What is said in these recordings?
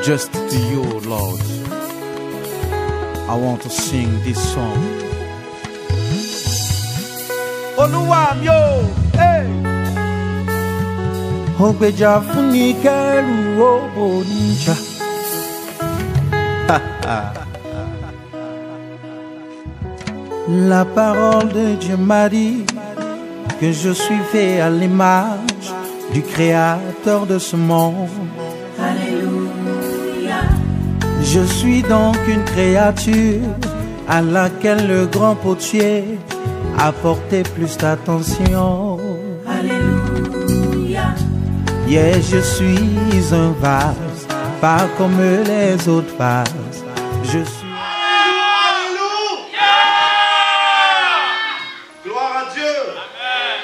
Just to you, Lord, I want to sing this song. Olúwa mi o, hey. Ó gbèjà fún ni kẹ́rù ó bò níjà. La parole de Dieu m'a dit que je suis fait à l'image du Créateur de ce monde. Alléluia. Je suis donc une créature à laquelle le grand potier a porté plus d'attention. Alléluia. Yeah, je suis un vase, pas comme les autres vases. Je suis... Gloire à Dieu. Amen.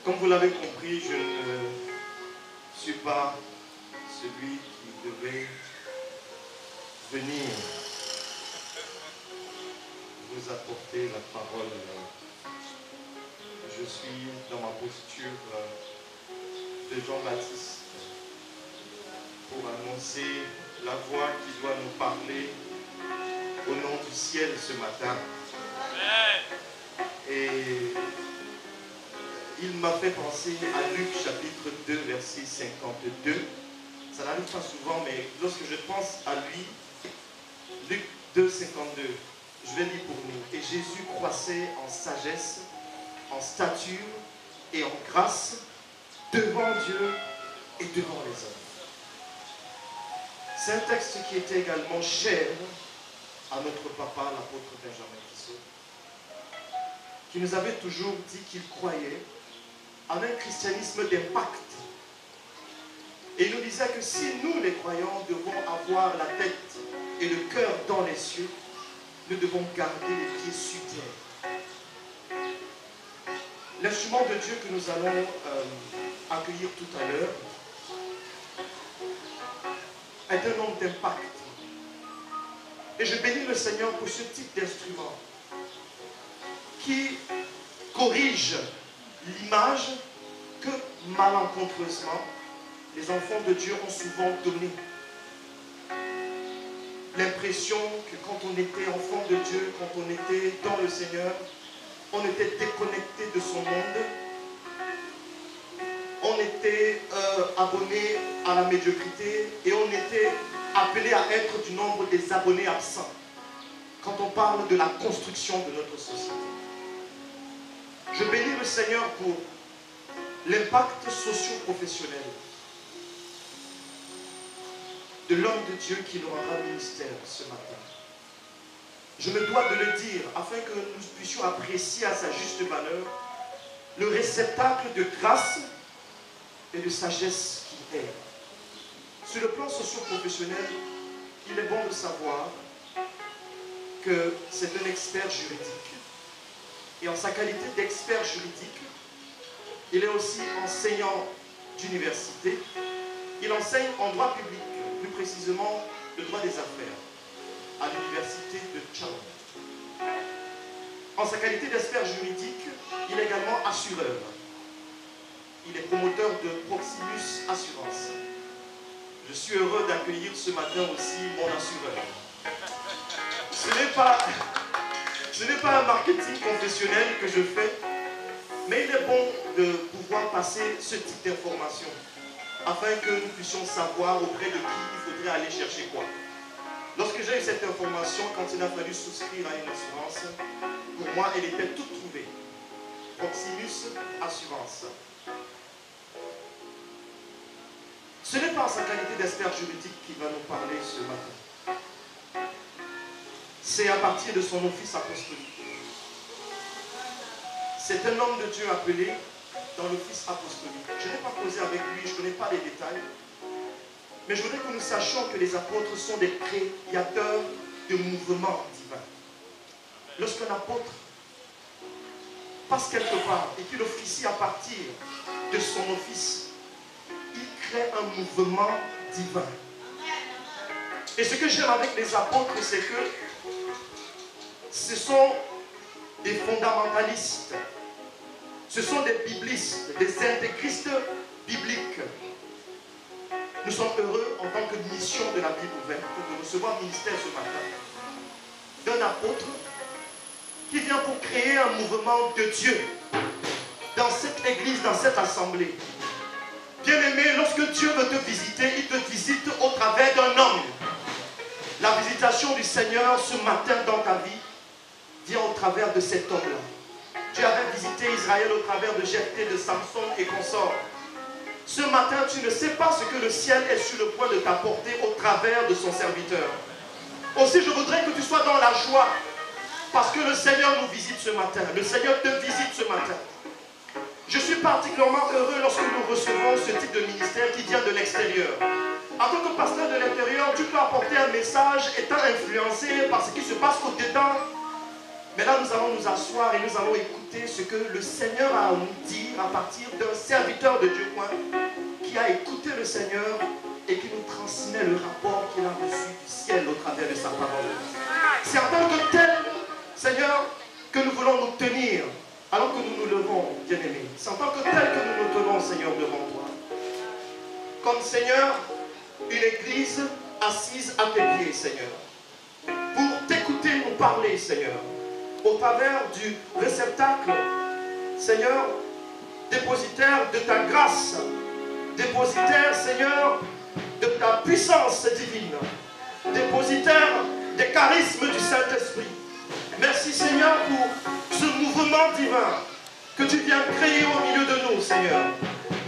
Comme vous l'avez compris, je ne suis pas celui qui devait venir vous apporter la parole. Je suis dans ma posture de Jean-Baptiste pour annoncer la voix qui doit nous parler au nom du ciel ce matin. Et il m'a fait penser à Luc chapitre 2 verset 52. Ça n'arrive pas souvent, mais lorsque je pense à lui, Luc 2, 52, je vais lire pour nous. Et Jésus croissait en sagesse, en stature et en grâce devant Dieu et devant les hommes. C'est un texte qui était également cher à notre papa, l'apôtre Benjamin Tissot, qui nous avait toujours dit qu'il croyait en un christianisme d'impact. Et il nous disait que si nous, les croyants, devons avoir la tête et le cœur dans les cieux, nous devons garder les pieds sur terre. L'instrument de Dieu que nous allons accueillir tout à l'heure est un homme d'impact. Et je bénis le Seigneur pour ce type d'instrument qui corrige l'image que malencontreusement les enfants de Dieu ont souvent donnée. L'impression que quand on était enfant de Dieu, quand on était dans le Seigneur, on était déconnecté de son monde. On était abonné à la médiocrité et on était appelé à être du nombre des abonnés absents quand on parle de la construction de notre société. Je bénis le Seigneur pour l'impact socio-professionnel de l'homme de Dieu qui nous rendra ministère ce matin. Je me dois de le dire afin que nous puissions apprécier à sa juste valeur le réceptacle de grâce et de sagesse qu'il est. Sur le plan socio-professionnel, il est bon de savoir que c'est un expert juridique. Et en sa qualité d'expert juridique, il est aussi enseignant d'université. Il enseigne en droit public, plus précisément le droit des affaires, à l'université de Challenge. En sa qualité d'expert juridique, il est également assureur. Il est promoteur de Proximus Assurance. Je suis heureux d'accueillir ce matin aussi mon assureur. Ce n'est pas un marketing confessionnel que je fais, mais il est bon de pouvoir passer ce type d'informations afin que nous puissions savoir auprès de qui il faudrait aller chercher quoi. Lorsque j'ai eu cette information, quand il a fallu souscrire à une assurance, pour moi, elle était toute trouvée. Proximus Assurance. Ce n'est pas en sa qualité d'expert juridique qu'il va nous parler ce matin. C'est à partir de son office apostolique. C'est un homme de Dieu appelé dans l'office apostolique. Je n'ai pas causé avec lui, je ne connais pas les détails. Mais je voudrais que nous sachions que les apôtres sont des créateurs de mouvements divins. Lorsqu'un apôtre passe quelque part et qu'il officie à partir de son office, il crée un mouvement divin. Et ce que j'aime avec les apôtres, c'est que ce sont des fondamentalistes. Ce sont des biblistes, des intégristes bibliques. Nous sommes heureux en tant que mission de la Bible ouverte de recevoir le ministère ce matin d'un apôtre qui vient pour créer un mouvement de Dieu dans cette église, dans cette assemblée. Bien-aimé, lorsque Dieu veut te visiter, il te visite au travers d'un homme. La visitation du Seigneur ce matin dans ta vie vient au travers de cet homme-là. Tu avais visité Israël au travers de Jephthé, de Samson et consorts. Ce matin, tu ne sais pas ce que le ciel est sur le point de t'apporter au travers de son serviteur. Aussi, je voudrais que tu sois dans la joie parce que le Seigneur nous visite ce matin. Le Seigneur te visite ce matin. Je suis particulièrement heureux lorsque nous recevons ce type de ministère qui vient de l'extérieur. En tant que pasteur de l'intérieur, tu peux apporter un message étant influencé par ce qui se passe au-dedans. Mais là, nous allons nous asseoir et nous allons écouter ce que le Seigneur a à nous dire à partir d'un serviteur de Dieu qui a écouté le Seigneur et qui nous transmet le rapport qu'il a reçu du ciel au travers de sa parole. C'est en tant que tel, Seigneur, que nous voulons nous tenir alors que nous nous levons, bien-aimés. C'est en tant que tel que nous nous tenons, Seigneur, devant toi. Comme, Seigneur, une église assise à tes pieds, Seigneur. Pour t'écouter nous parler, Seigneur. Au travers du réceptacle, Seigneur, dépositaire de ta grâce, dépositaire, Seigneur, de ta puissance divine, dépositaire des charismes du Saint-Esprit. Merci, Seigneur, pour ce mouvement divin que tu viens créer au milieu de nous, Seigneur.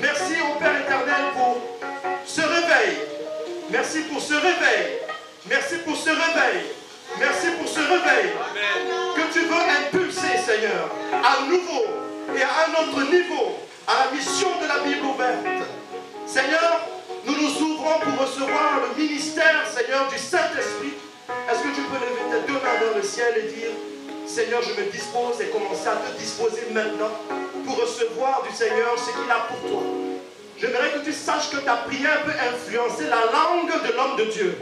Merci, ô Père éternel, pour ce réveil. Merci pour ce réveil. Merci pour ce réveil. Merci pour ce réveil. Amen. Que tu veux impulser, Seigneur, à nouveau et à un autre niveau, à la mission de la Bible ouverte. Seigneur, nous nous ouvrons pour recevoir le ministère, Seigneur, du Saint-Esprit. Est-ce que tu peux lever tes deux mains vers le ciel et dire, Seigneur, je me dispose et commencer à te disposer maintenant pour recevoir du Seigneur ce qu'il a pour toi. J'aimerais que tu saches que ta prière peut influencer la langue de l'homme de Dieu.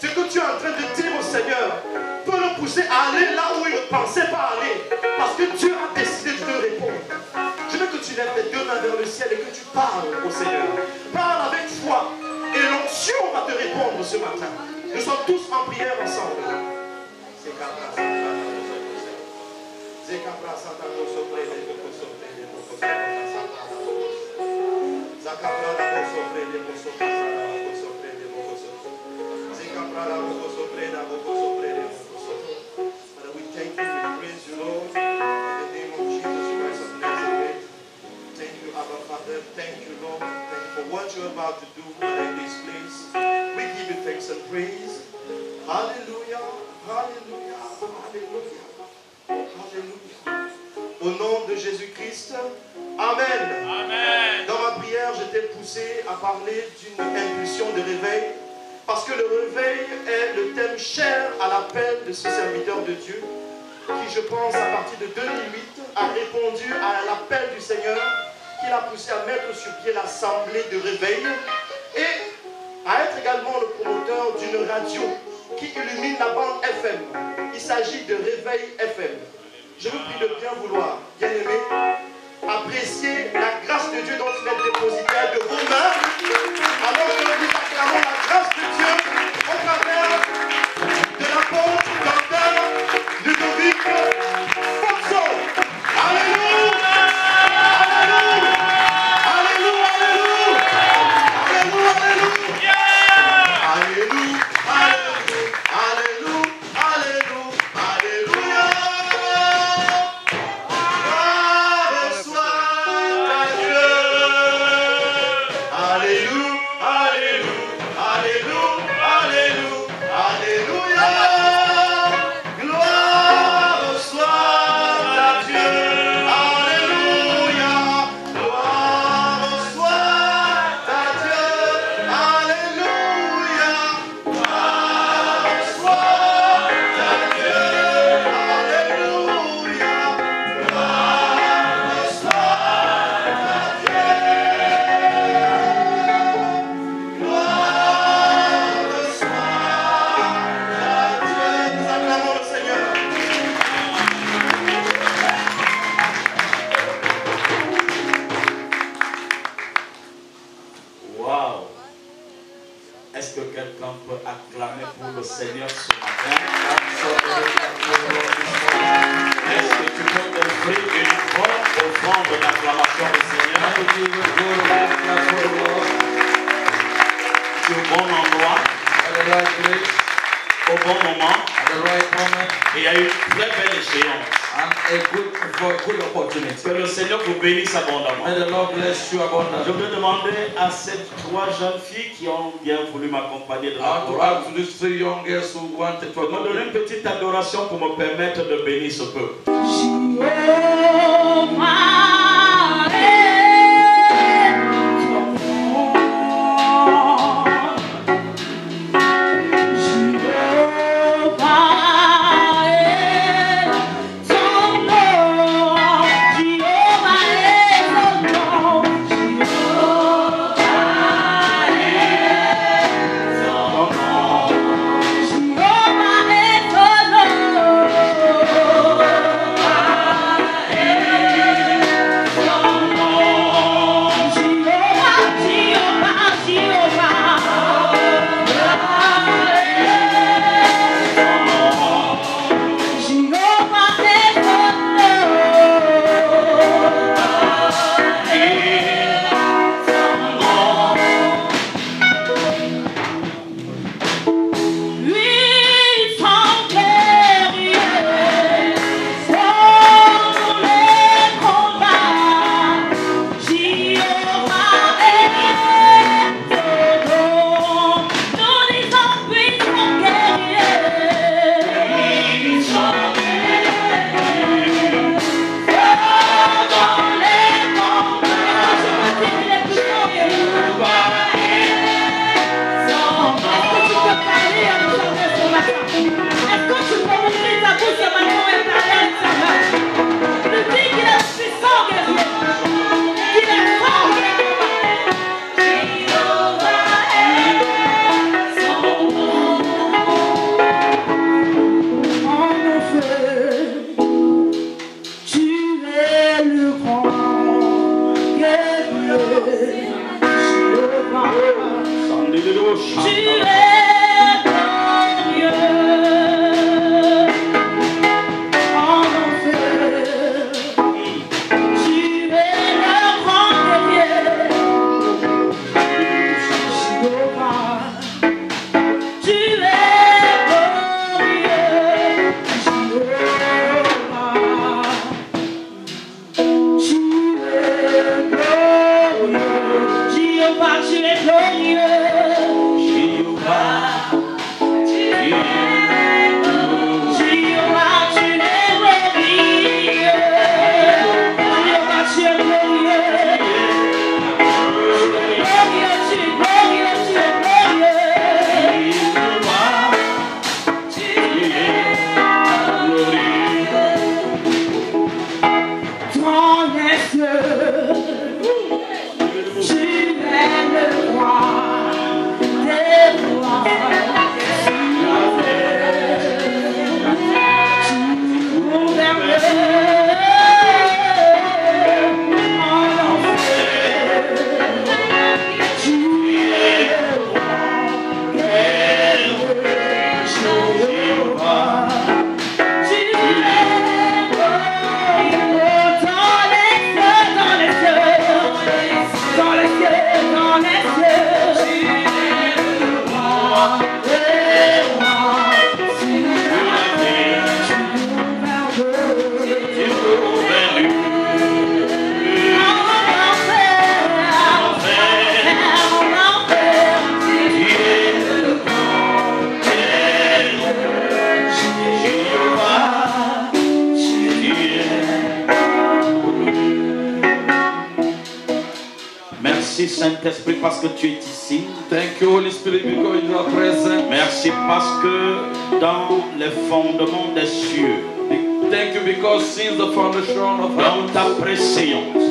Ce que tu es en train de dire au Seigneur peut le pousser à aller là où il ne pensait pas aller. Parce que Dieu a décidé de te répondre. Je veux que tu lèves tes deux mains vers le ciel et que tu parles au Seigneur. Parle avec foi. Et l'onction va te répondre ce matin. Nous sommes tous en prière ensemble. Father, we thank you, we praise you, Lord, in the name of Jesus Christ of Nazareth. Thank you, Abba Father. Thank you, Lord. Thank you for what you're about to do in this place. We give you thanks and praise. Hallelujah, hallelujah, hallelujah, hallelujah. Au nom de Jésus-Christ, Amen. Amen. Dans ma prière, j'étais poussé à parler d'une impulsion de réveil. Parce que le réveil est le thème cher à l'appel de ce serviteur de Dieu qui, je pense, à partir de 2008, a répondu à l'appel du Seigneur qui l'a poussé à mettre sur pied l'assemblée de réveil et à être également le promoteur d'une radio qui illumine la bande FM. Il s'agit de Réveil FM. Je vous prie de bien vouloir, bien aimé, apprécier la grâce de Dieu dont il est dépositaire de vos mains, alors que nous acclamons la grâce de Dieu au travers de l'apôtre, docteur Ludovic Foxon. Alléluia! Alléluia! Alléluia! Alléluia! Alléluia! Alléluia! Alléluia! Alléluia! Alléluia! le Seigneur ce matin? Est-ce que tu peux offrir une forte offrande d'acclamation au Seigneur? Tu es au bon endroit, au bon moment, et il y a une très belle échéance. Que le Seigneur vous bénisse abondamment. Je vais demander à ces 3 jeunes filles qui ont bien voulu m'accompagner de la chorale de me donner une petite adoration pour me permettre de bénir ce peuple. Saint-Esprit, parce que tu es ici. Thank you, Holy Spirit, because you are present. Merci parce que dans les fondements des cieux, thank you because since the foundation of dans ta préscience,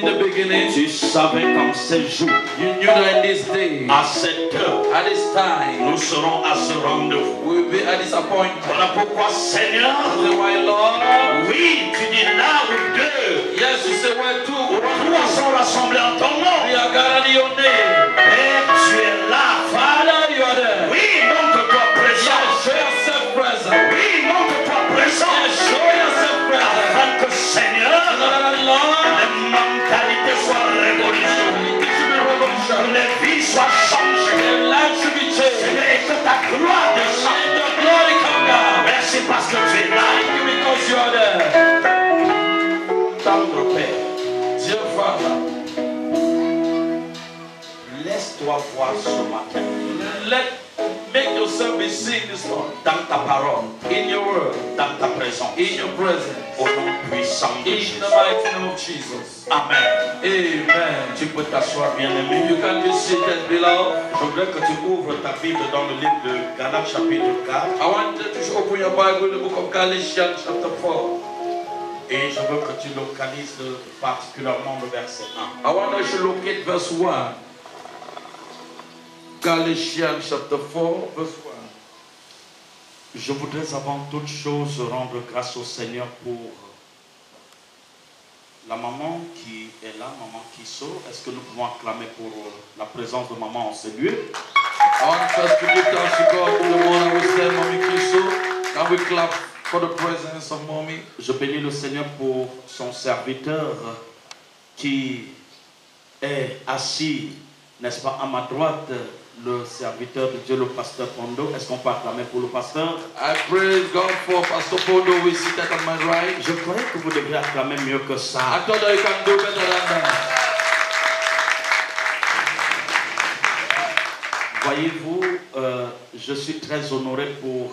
in the beginning, tu savais qu'en ce jour, you knew that in this day, à cette heure, at this time, nous serons à ce rendez-vous. we will be at this appointment. Voilà pourquoi, Seigneur, Why, Lord? oui, tu dis là ou deux, Yes, you say where two or trois sont rassemblés en ton nom. we are gathered in your name. Père, tu es là. Father, you are there. Oui, donc toi présent. Que les vies soient changées. Seigneur, et que ta gloire descende. Merci parce que tu es là. Tendre Père, Dear Father, laisse-toi voir ce matin. make yourself be seen this morning. Dans ta parole, In your word, dans ta présence. in your presence. Au nom puissant de In Jésus. the mighty name of Jesus. Amen. Amen. Tu peux t'asseoir, bien-aimé. You can be seated below. Je voudrais que tu ouvres ta Bible dans le livre de Galates chapitre 4. I want you to open your Bible in the book of Galatians chapter 4. Et je veux que tu localises particulièrement le verset 1. I want us to locate verse 1. Galatians chapter 4, verse 1. Je voudrais avant toute chose rendre grâce au Seigneur pour la maman qui est là, maman Kiso. Est-ce que nous pouvons acclamer pour la présence de maman en ce lieu? I want us to give thanks to God for the one who is there, Mommy Kiso. Can we clap for the presence of Mommy? Je bénis le Seigneur pour son serviteur qui est assis, n'est-ce pas, à ma droite, le serviteur de Dieu, le pasteur Pondo. Est-ce qu'on peut acclamer pour le pasteur? I praise God for Pastor Pondo who is seated on my right. Je croyais que vous devriez acclamer mieux que I ça. thought that you can do better than that. Voyez-vous, je suis très honoré pour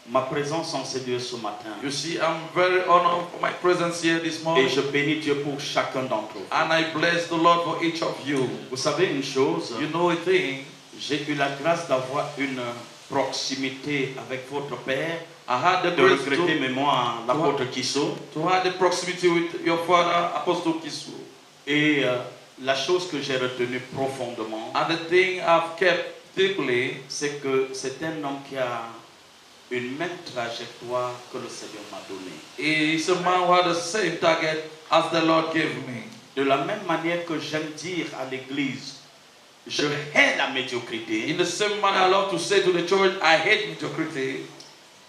ma présence en ces lieux ce matin. You see, I'm very honored for my presence here this Et morning. je bénis Dieu pour chacun d'entre vous. And I bless the Lord for each of you. Vous savez une chose, You know a thing, j'ai eu la grâce d'avoir une proximité avec votre père, I had the de grace regretter to mémoire l'apôtre Kiso. have the proximity with your father, Apostle Kisu. Et la chose que j'ai retenue profondément, And the thing I've kept deeply, c'est que c'est un homme qui a une même trajectoire que le Seigneur m'a donnée. is a man who had the same target as the Lord gave me. De la même manière que j'aime dire à l'église, je hais la médiocrité. In the same manner, I love to say to the church, I hate mediocrity.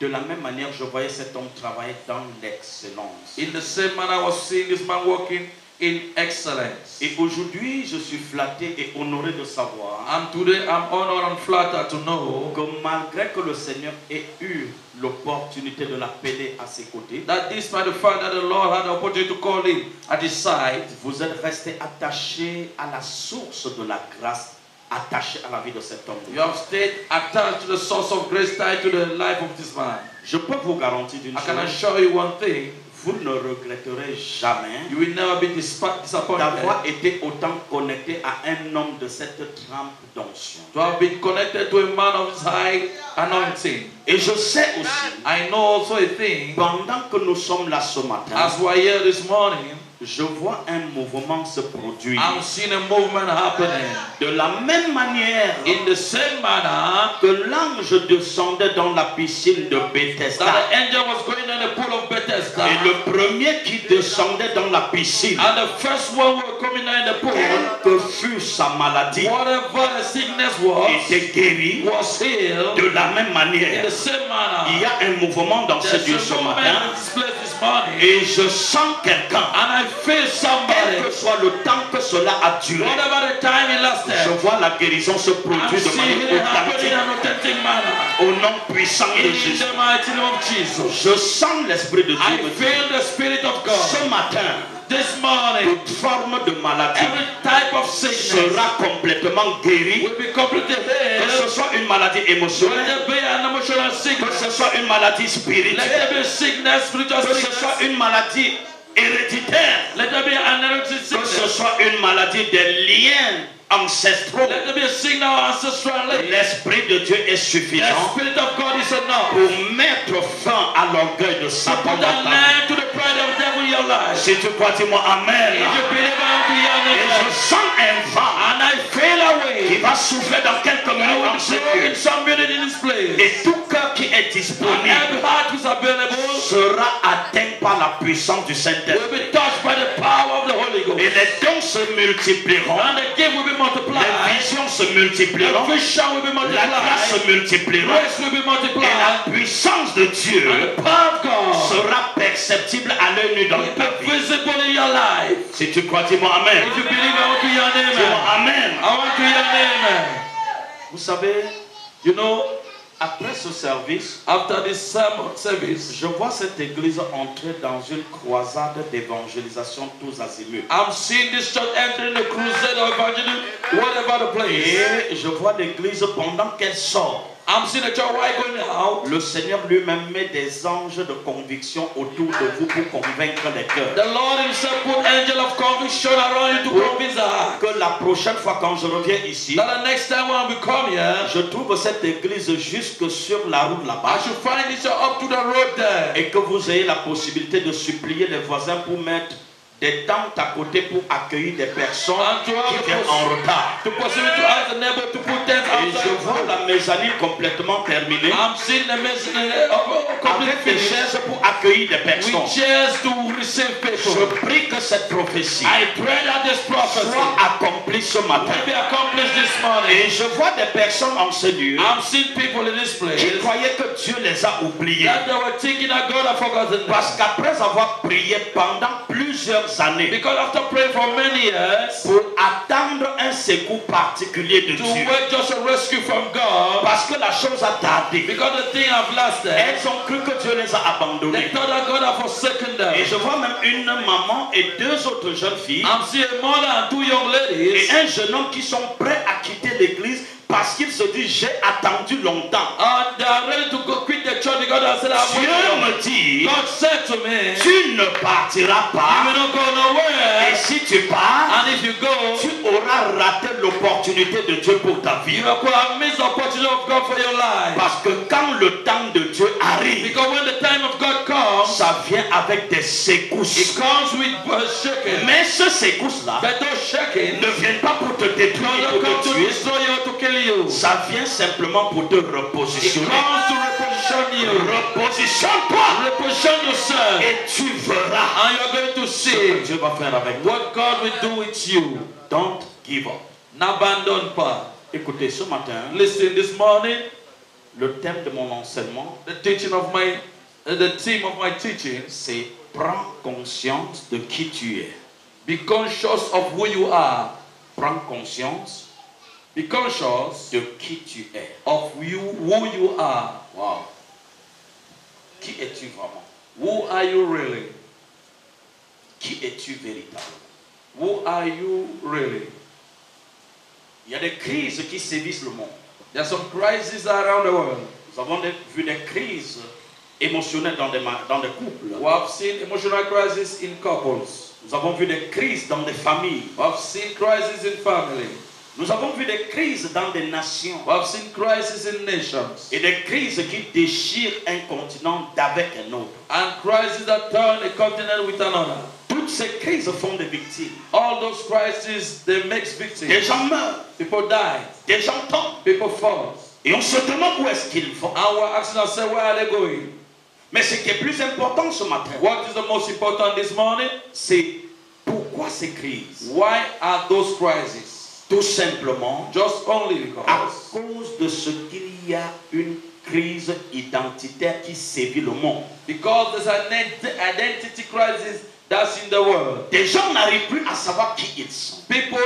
De la même manière, je voyais cet homme travailler dans l'excellence. In the same manner, I was seeing this man working in excellence. Et aujourd'hui, je suis flatté et honoré de savoir And today, I'm honored and flattered to know que malgré que le Seigneur ait eu l'opportunité de l'appeler à ses côtés, that despite the fact that the Lord had the opportunity to call him at his side, vous êtes resté attaché à la source de la grâce, attaché à la vie de cet homme. you have stayed attached to the source of grace tied to the life of this man. Je peux vous garantir d'une I can chose, assure you one thing, vous ne regretterez jamais you will never be disappointed d'avoir été autant connecté à un homme de cette trempe d'onction. to have been connected to a man of his high anointing. Et je sais aussi, I know also a thing, pendant que nous sommes là ce matin, as we are here this morning, je vois un mouvement se produire. I'm seeing a movement happening. De la même manière In the same manner que l'ange descendait dans la piscine de that Bethesda, the angel was going in the pool of Bethesda, et le premier qui descendait dans la piscine, and the first one who was coming in the pool, quelle que fût sa maladie, whatever the sickness was était guéri. healed. De la même In manière, the same manner, il y a un mouvement dans ce there's lieu a ce movement matin, in this place this morning, et je sens quelqu'un, and I feel quel somebody, que soit le temps que cela a duré. whatever the time it lasted, Je vois la guérison se I'm produire de seeing manière it happening authentique in an authentic manner. au nom puissant de In Jésus. the mighty name of Jesus. Je sens l'Esprit de I Dieu me dire, feel the Spirit of God. ce matin, This morning, toute forme de maladie every type of sickness sera complètement guérie, will be completely que healed. ce soit une maladie Let émotionnelle, there be an emotional que sickness. ce soit une maladie Let spirituelle, there be a sickness, spiritual que ce soit sickness. une maladie héréditaire, Let there be an hereditary que ce sickness. soit une maladie des liens ancestraux. Let there be a signal ancestral. L'Esprit de Dieu est The suffisant Spirit of God is enough pour mettre fin à l'orgueil de to Satan put dans an ta vie. end to the pride of the devil in your life. Si tu crois, dis-moi Amen. If you believe, I will be Et your je neighbor. sens un vent And I feel away qui va souffler dans quelques minutes dans ce lieu. Et tout cœur qui est disponible sera atteint par la puissance du Saint-Esprit. Et les dons se multiplieront, les visions se multiplieront, la grâce se multipliera, et la puissance de Dieu sera perceptible à l'œil nu dans ta vie. Si tu crois, dis-moi Amen. Dis-moi Amen. Vous savez, après ce service, after this sermon service, je vois cette église entrer dans une croisade d'évangélisation tous azimuts. I'm seeing this church entering a crusade of evangelism, whatever the place. Et je vois l'église pendant qu'elle sort. I'm seeing the church while going out. Le Seigneur lui-même met des anges de conviction autour de vous pour convaincre les cœurs. The Lord himself put angel of conviction around you to convince the heart. Que la prochaine fois quand je reviens ici, that the next time when we come here, je trouve cette église jusque sur la route là-bas. I should find this up to the road there. Et que vous ayez la possibilité de supplier les voisins pour mettre des tentes à côté pour accueillir des personnes qui viennent en retard. To possibly to ask the neighbor to put tents outside. Et je vois la mezzanine complètement terminée. I'm seeing the mezzanine avec des chaises pour accueillir des personnes. With chairs to receive people. Je prie que cette prophétie soit accomplie ce matin. Be accomplished this morning. Et je vois des personnes en ce lieu I'm seeing people in this place qui croyaient que Dieu les a oubliés. That they were thinking that God had forgotten them. Parce qu'après avoir prié pendant plusieurs années, because after praying for many years, pour attendre un secours particulier de to Dieu, wait just a rescue from God, parce que la chose a tardé, because the thing have lasted, elles ont cru que Dieu les a abandonnés. They thought that God had forsaken them. Et je vois même une maman et deux autres jeunes filles, I'm seeing a mother and two young ladies, et un jeune homme qui sont prêts à quitter l'église parce qu'ils se disent j'ai attendu longtemps. And they are ready to go quit the church because they said Dieu me dit, God said to me, tu ne partiras pas. You will not go nowhere. Et si tu pars, and if you go, tu auras raté l'opportunité de Dieu pour ta vie. You will miss the opportunity of God for your life. Parce que quand le temps de Dieu arrive, because when the time of God comes, ça vient avec des secousses. It comes with shaking. Mais ce secousse-là ne vient pas pour te détruire ou te tuer. Ça vient simplement pour te repositionner. Repositionne-toi. Et tu verras. And you're going to see ce que Dieu va faire avec toi. what God will do with you. Don't give up. N'abandonne pas. Écoutez, ce matin, listen, this morning, le thème de mon enseignement, the theme of my teaching, c'est prends conscience de qui tu es. Be conscious of who you are. Prends conscience. Be conscious de qui tu es. Of who you are. Wow. Qui es-tu vraiment? Who are you really? Qui es-tu véritablement? Who are you really? Il y a des crises qui sévissent le monde. There are some crises around the world. Nous avons vu des crises émotionnelles dans des couples. We have seen emotional crises in couples. Nous avons vu des crises dans des familles. We have seen crises in family. Nous avons vu des crises dans des nations. We have seen crises in nations. Et des crises qui déchirent un continent d'avec un autre. And crises that turn a continent with another. Toutes ces crises font des victimes. All those crises, they make victims. Des gens meurent. People die. Des gens tombent. People fall. Et on se demande où est-ce qu'ils vont. And we're asking ourselves, where are they going? Mais ce qui est plus important ce matin, what is the most important this morning? C'est pourquoi ces crises? Why are those crises? Tout simplement, just only because, à cause de ce qu'il y a une crise identitaire qui sévit le monde. Because there's an identity crisis that's in the world. Des gens n'arrivent plus à savoir qui ils sont. People,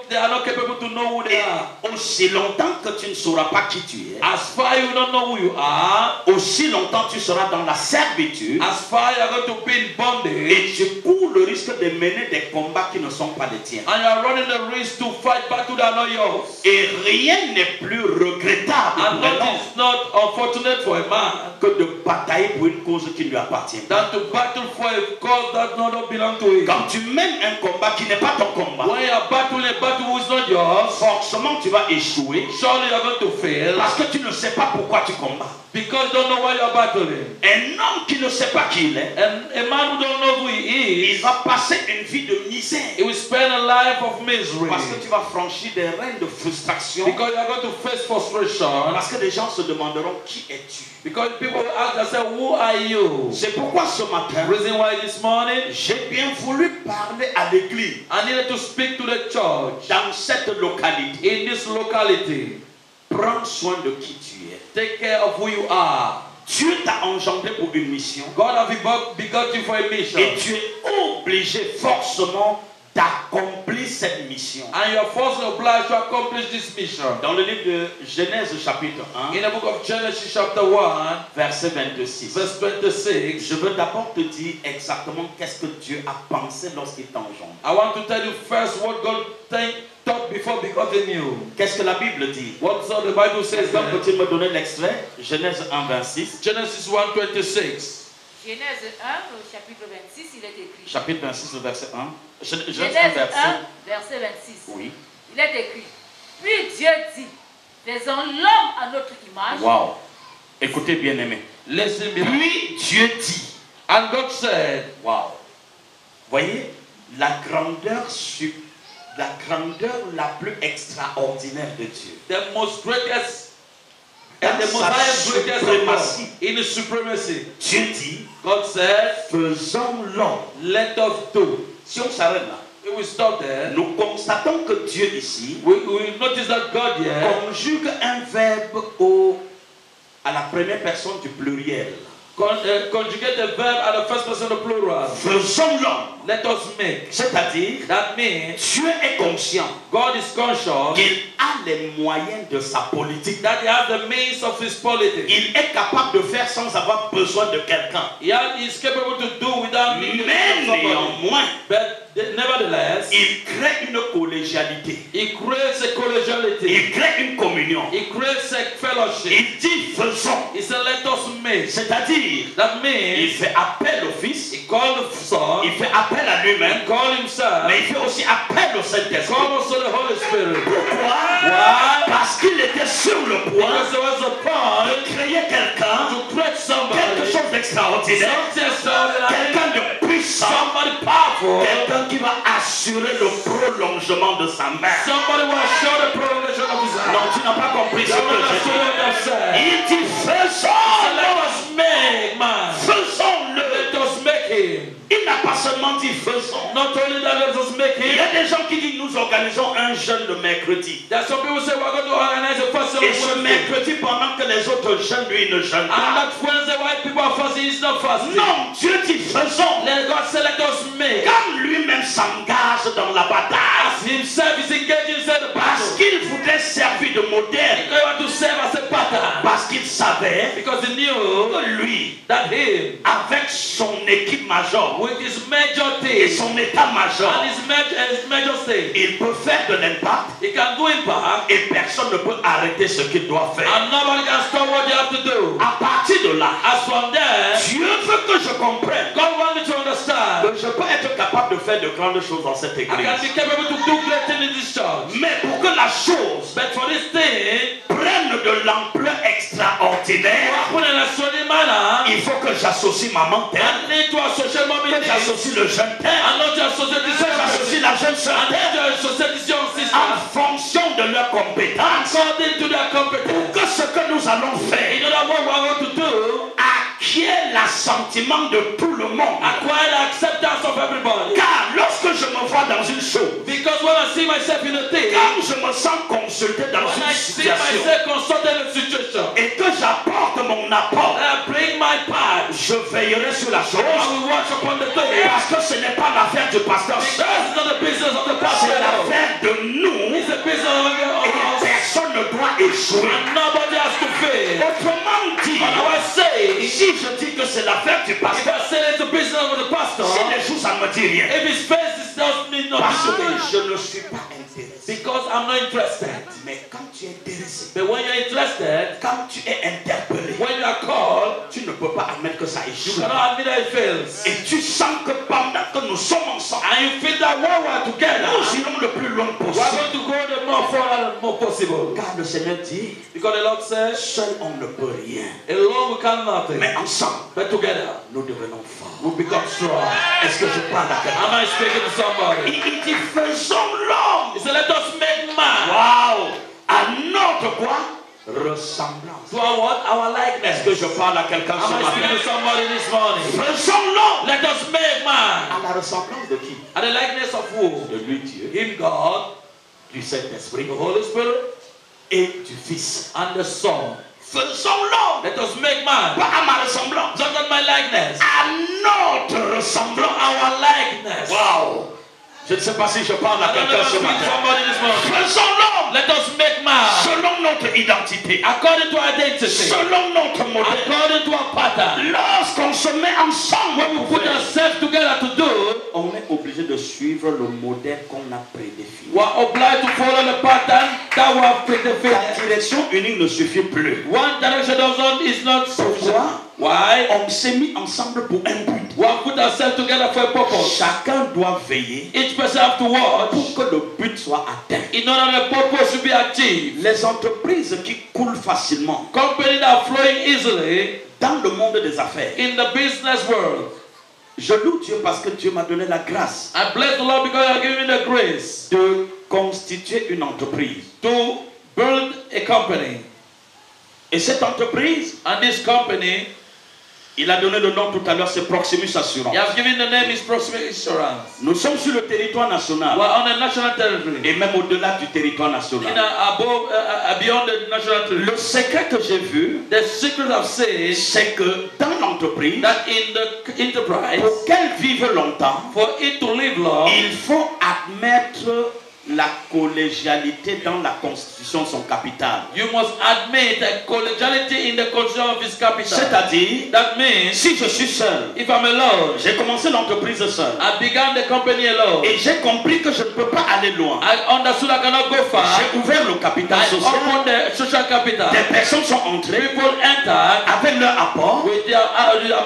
they are not capable to know who they are. Aussi longtemps que tu ne sauras pas qui tu es, as far you don't know who you are, aussi longtemps tu seras dans la servitude, as far you are going to be in bondage, et tu cours le risque de mener des combats qui ne sont pas les tiens. And you are running the risk to fight battles that are not yours. Et rien n'est plus regrettable and nothing is not unfortunate for a man que de batailler pour une cause qui ne lui appartient pas. Than to battle for a cause that does not belong to him. Quand tu mènes un combat qui n'est pas ton combat, when you are battling a battle which is not yours, force forcément tu vas échouer. Surely you're going to fail. Parce que tu ne sais pas pourquoi tu combats. Because you don't know why you're battling. Un homme qui ne sait pas qui il est, And a man who don't know who he il is, va passer une vie de misère. he will spend a life of misery. Parce que tu vas franchir des reins de frustration. Because you're going to face frustration. Parce que les gens se demanderont qui es-tu. Because people ask themselves, who are you? C'est pourquoi ce matin, Reason why this morning, j'ai bien voulu parler à l'église I needed to speak to the church dans cette localité. in this locality. Prends soin de qui tu es. Take care of who you are. Dieu t'a engendré pour une mission. God has begot you for a mission. Et tu es obligé forcément d'accomplir cette mission. And you are forced and obliged to accomplish this mission. Dans le livre de Genèse chapitre 1, In the book of Genesis chapter 1, verset 26, verse 26, je veux d'abord te dire exactement qu'est-ce que Dieu a pensé lorsqu'il t'a engendré. I want to tell you first what God thought before begotten you. Qu'est-ce que la Bible dit? What so the Bible says Est-ce que there? peux-tu me donner l'extrait? Genèse 1, 26. Genesis 1, 26. Genèse 1, au chapitre 26, il est écrit. Chapitre 26, le verset 1. Genèse 1, verset 26. Oui. Il est écrit. Puis Dieu dit, faisons l'homme à notre image. Wow. Écoutez bien aimé. Listen me. Puis Dieu dit. And God said, Wow. Voyez la grandeur la plus extraordinaire de Dieu. the most greatest Dans and the most sa highest greatest of suprématie. God, in His supremacy. Dieu dit, God said, faisons l'homme. let us do. Si on s'arrête là, If we stop there, nous constatons que Dieu ici we notice that God here conjugue un verbe à la première personne du pluriel. conjugate the verb at the first person of plural. Faisons l'homme. Let us make. C'est-à-dire, That means Dieu est conscient God is conscious qu'il a les moyens de sa politique. that He has the means of His politics. Il est capable de faire sans avoir besoin de quelqu'un. He is capable to do without needing Mais somebody. néanmoins, But nevertheless, il crée une collégialité. He creates a collegiality. Il crée une communion. He creates a fellowship. Il dit faisons. He said, let us make. C'est-à-dire, That il means fait appel au Fils, He called the Son, il fait appel à lui-même, He called Himself, mais il fait aussi appel au He Saint-Esprit. called also the Holy Spirit. Pourquoi? Why? Parce qu'il était sur le point Because there was a point de créer quelqu'un, to create somebody, quelque chose d'extraordinaire, something extraordinary, quelqu'un de puissant, somebody powerful, quelqu'un qui va assurer le prolongement de sa mère. somebody will show the prolongation of His hand. Non, tu n'as pas compris ce que je dis. Il dit So faisons-le. let us make man. Faisons-le. Let us make him. Il n'a pas seulement dit faisons. Not only that, let us make Il y him. a des gens qui disent nous organisons un jeûne le mercredi. There are some people say we're going to organize a fast Et ce Wednesday. mercredi, pendant que les autres jeûnent, lui ne jeûne And pas. that Wednesday, while people are fasting, he's not fasting. Non, Dieu dit faisons. Let God say, let us make. Comme lui-même s'engage dans la bataille. As himself is engaging inside the Parce battle. qu'il voudrait servir de modèle. He want to serve as a pattern. Parce qu'il savait Because he knew que lui, that him, avec son équipe major with his major et team son état-major, and his major state, il peut faire de l'impact he can do impact, et personne ne peut arrêter ce qu'il doit faire. and nobody can stop what you have to do. À partir de là, As from there, Dieu veut que je comprenne God wants me to understand que je peux être capable de faire de grandes choses dans cette I can église. be capable to do great things in this church. Mais pour que la chose But for this thing, prenne de l'ampleur extraordinaire, il faut que j'associe maman I telle, need to associate mommy que needs. j'associe le jeune tel, I need to associate this que j'associe la jeune soeur I need telle, to associate this young sister en fonction de leurs compétences, according to their pour competence. que ce que nous allons In faire order what we are going to do, acquiert l'assentiment de tout le monde. acquire the acceptance of everybody. Car lorsque je me vois dans une chose, Because when I see myself in a thing, quand je me sens consulté dans when I une see situation myself consulted in a situation, et que j'apporte mon apport, I bring my part. je veillerai sur la chose I will watch upon the thing. parce que ce n'est pas l'affaire du pasteur Because seul, it's not the business of the pastor. c'est l'affaire de nous It's the business of et us. personne ne doit échouer. And nobody has to fail. Autrement dit, And I say, si je dis que c'est l'affaire du if pasteur, I say it's the business of the pastor, si les jours ça ne me dit rien, if his face is not me parce nothing que to me, je ne suis pas intéressé. because I'm not interested. Mais quand tu es intéressé, But when you're interested, quand tu es interpellé, when you are called, tu ne peux pas admettre que ça you échoue. cannot admit that it fails. Et tu sens que pendant que nous sommes ensemble, And you feel that while we're together, nous irons le plus loin we're possible. going to go the more forward and not more possible. Car le Seigneur dit, Because the Lord says, seul on ne peut rien. alone we can nothing. Mais ensemble, But together, nous devenons forts. we become strong. Est-ce que je parle à quelqu'un? Am I speaking to somebody? Il dit, faisons l'homme. He said, let us make man. Waouh! À notre quoi? Ressemblance. To our what? Our Est-ce likeness. que je parle à quelqu'un ce Am I speaking to matin? somebody this morning? Faisons l'homme. Let us make man. À la ressemblance de qui? And the likeness of who? De lui, Dieu, Him, God, du Saint-Esprit the Holy Spirit, et du Fils. and the Son. Faisons l'homme. Let us make man. Pas à ma ressemblance. Not on my likeness. À notre ressemblance. Our likeness. Waouh! Je ne sais pas si je parle à I don't know quelqu'un if ce I speak to matin. somebody this morning. Faisons l'homme Let us make man selon notre identité, according to identity, selon notre modèle. according to our pattern. Lorsqu'on se met ensemble, When we put ourselves together to do, on est obligé de suivre le modèle qu'on a prédéfini. we are obliged to follow the pattern that we have La predefined. direction unique ne suffit plus. One direction is not sufficient. Pourquoi? Why? On s'est mis ensemble pour un but. We have put ourselves together for a purpose. Chacun doit veiller Each person have to watch pour que le but soit atteint. in order the purpose to be achieved. Les entreprises qui coulent facilement Companies that are flowing easily dans le monde des affaires. in the business world. Je loue Dieu parce que Dieu m'a donné la grâce I bless the Lord because you are giving me the grace de constituer une entreprise. to build a company. Et cette entreprise, And this company, il a donné le nom tout à l'heure, c'est Proximus Assurance. he has given the name is Proximate Insurance. Nous sommes sur le territoire We national are on a national territory. et même au-delà du territoire In national. above, beyond the national territory. Le secret que j'ai vu, The secret of saying c'est que dans l'entreprise, that in the enterprise, pour qu'elle vive longtemps, for it to live long, il faut admettre la collégialité dans la constitution de son capital. you must admit a collegiality in the constitution of his capital. C'est-à-dire, That means, si je suis seul, if I'm alone, j'ai commencé l'entreprise seul I began the company alone. et j'ai compris que je ne peux pas aller loin. I understood I cannot go far. J'ai ouvert le capital I social. opened the social capital. Des personnes sont entrées People entered avec leur apport. with their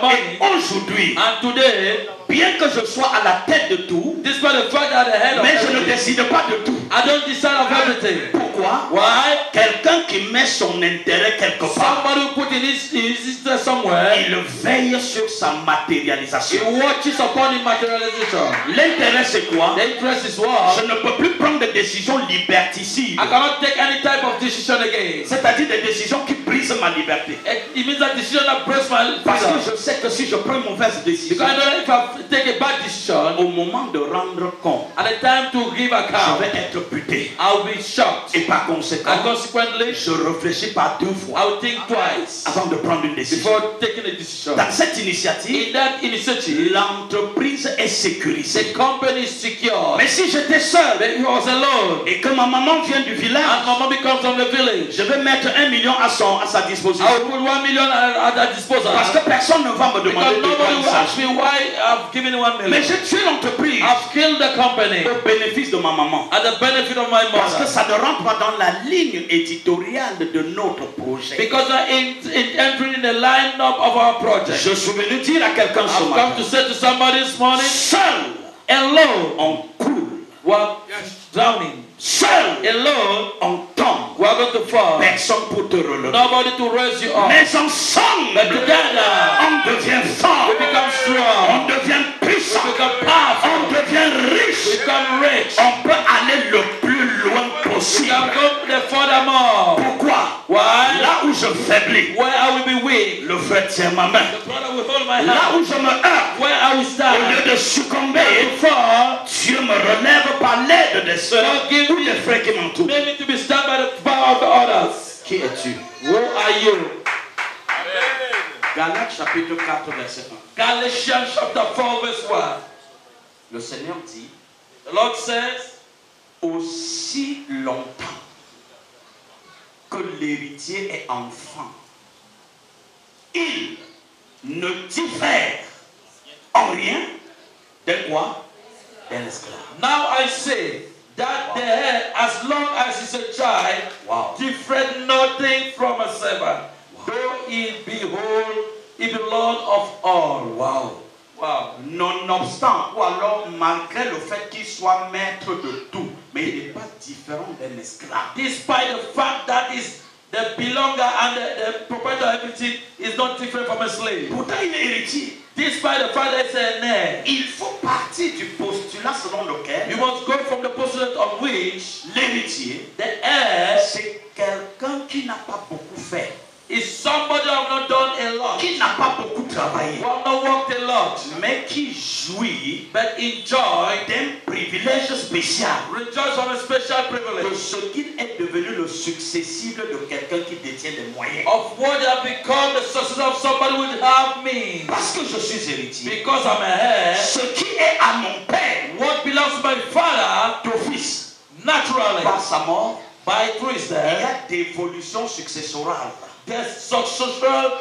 money. Et aujourd'hui, And today, bien que je sois à la tête de tout, despite the fact that the head of mais je ne everything, décide pas de tout. I don't decide of everything. Pourquoi? Why? Quelqu'un qui met son intérêt quelque part, Somebody who put in his interest somewhere, il veille sur sa he matérialisation. watches upon his materialization. L'intérêt c'est quoi? The interest is what? Je ne peux plus prendre des décisions liberticides. I cannot take any type of decision again. C'est-à-dire des décisions qui brisent ma liberté. It means that decision that breaks my Parce freedom. que je sais que si je prends une mauvaise décision, Because I know that if I take a bad decision, au moment de rendre compte, at the time to give je account, vais être buté. I'll be shocked. Et par conséquent, And consequently, je réfléchis pas deux fois I'll think twice avant de prendre une décision. before taking a decision. Dans cette initiative, In that initiative, l'entreprise est sécurisée. the company is secure. Mais si j'étais seul But he was alone. et que ma maman vient du And village, my mommy comes from the village. je vais mettre 1 million à sa disposition. I will put 1 million at her disposal. Parce que personne ne va me demander Because de quoi nobody il will ask s'agit. me why I've given 1 Mais million. j'ai tué l'entreprise I've killed the company au bénéfice de ma maman. at the benefit of my Parce que mother. ça ne rentre pas dans la ligne éditoriale de notre projet. Because I entering in the lineup of our project. Je suis venu dire à quelqu'un ce I've come matin, to say to somebody this morning, seul alone, on coule, we're drowning. seul Alone, on tombe. we're going to fall. Personne pour te relever. Nobody to raise you up. Mais ensemble, But together, on devient fort, we become on strong. devient puissant, We become powerful. on devient We riche. become rich. On peut aller le plus loin We possible. can go the furthermore. Pourquoi? Why? Là où je faiblis, Where I will be weak. le frère tient ma main. The brother will hold my Là hand. où je me heurte, Where I will au stand. lieu de succomber, Fall. Dieu me relève par l'aide des sœurs God give ou des frères qui m'entourent. May me to be stand by the power of the others. Qui es-tu? Who are you? Galates chapitre 4 verset 1. Galatians chapter 4 verse 1. Le Seigneur dit, The Lord says, aussi longtemps que l'héritier est enfant, il ne diffère en rien de quoi? D'un esclave. now I say that the head, as long as he's a child, Wow. differeth nothing from a servant, though he be whole, he be Lord of all. Wow. Wow. Nonobstant, ou alors malgré le fait qu'il soit maître de tout, mais il n'est pas différent d'un esclave. Despite the fact that is the belonger and the proprietor of everything is not different from a slave. Pourtant, il est héritier. Despite the fact that it's an heir. Il faut partir du postulat selon lequel You must go from the postulate of which l'héritier, the heir c'est quelqu'un qui n'a pas beaucoup fait, is somebody who have not done a lot, qui n'a pas beaucoup travaillé, who have not worked a lot, mais qui jouit but enjoy, d'un privilège spécial, rejoice from a special de privilege ce qu'il est devenu le successible de quelqu'un qui détient des moyens. of what they have become the successor of somebody who have means. Parce que je suis héritier, Because I'm a heir, ce qui est à mon père what belongs to my father, d'office, naturally, par sa mort, by through his il y death, a d'évolution successorale. there's successional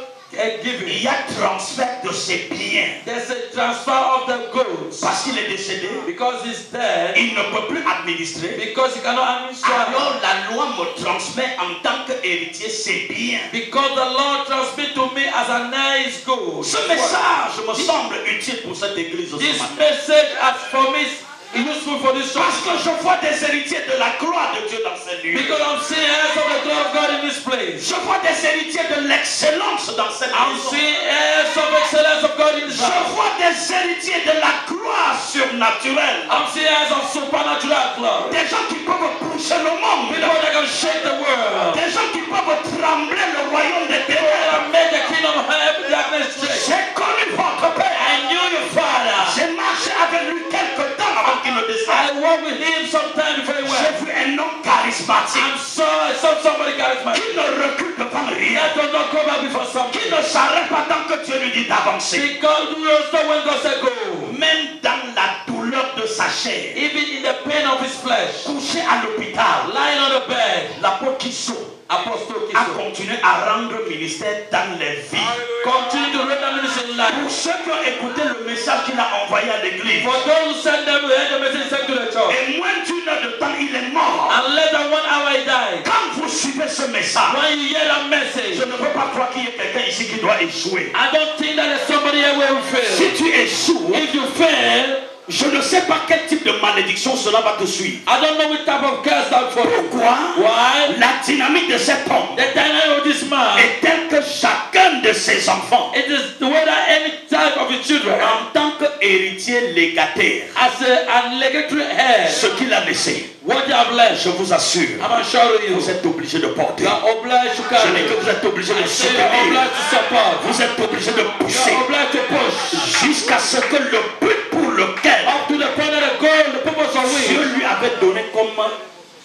giving. Il y a transfert de ses biens. There's a transfer of the goods. Parce qu'il est décédé, Because he's dead, il ne peut plus administrer. because he cannot administer. Alors la loi me transmet en tant qu'héritier ses biens. Because the Lord transmit to me as an heir his goods. Ce message me semble utile pour cette église ce This matin. message as for me is useful for this Parce church. que je vois des héritiers de la gloire de Dieu dans ces lieux. Because I'm seeing heirs of the glory of God in this place. Je vois des héritiers de l'excellence dans cette I'm maison. seeing heirs of excellence of God in this Je house. vois des héritiers de la gloire surnaturelle. I'm seeing heirs of supernatural glory. Des gens qui peuvent bouger le monde. People that can shake the world. Des gens qui peuvent trembler le royaume des People ténèbres. that make the kingdom of heaven darkness shake. J'ai connu votre père. I knew your father. J'ai marché avec lui quelque temps avant qu'il ne décède. I walked with him sometime before he J'ai went. vu un homme charismatique I saw somebody charismatic. qui ne recule devant rien, That does not come back before qui something. ne s'arrête pas tant que Dieu lui dit d'avancer. Because we also when God said go. Même dans la douleur de sa chair, Even in the pain of his flesh, couché à l'hôpital, lying on the bed, l'apôtre Kiso Apostle a Kiso continué à rendre ministère dans les vies. continue to render ministry in life. Pour ceux qui ont écouté le message qu'il a envoyé à l'église, For those who send them, we heard the message sent to the church. et moins d'une heure de temps, il est mort. And less than 1 hour he died. Quand vous suivez ce message, When you hear that je message, ne peux pas croire qu'il y ait quelqu'un ici qui doit échouer. I don't think that there's somebody here where will fail. Si tu échoues, If you fail, je ne sais pas quel type de malédiction cela va te suivre. I don't know which type of curse that for you. Pourquoi? Why? La dynamique de cet homme The dynamic of this man, est telle que chacun de ses enfants, it is the way that any type of his children, en tant qu'héritier légataire, as an legatory heir, ce qu'il a laissé, what you have left, je vous assure, I'm assuring you, vous êtes obligé de porter. you are obliged to Je carry. dis que vous êtes obligé de I say you are soutenir. obliged to support. Vous êtes obligé de You pousser are obliged to push. jusqu'à ce que le but pour lequel Up to the point that the goal, the purpose of Dieu which lui avait donné comme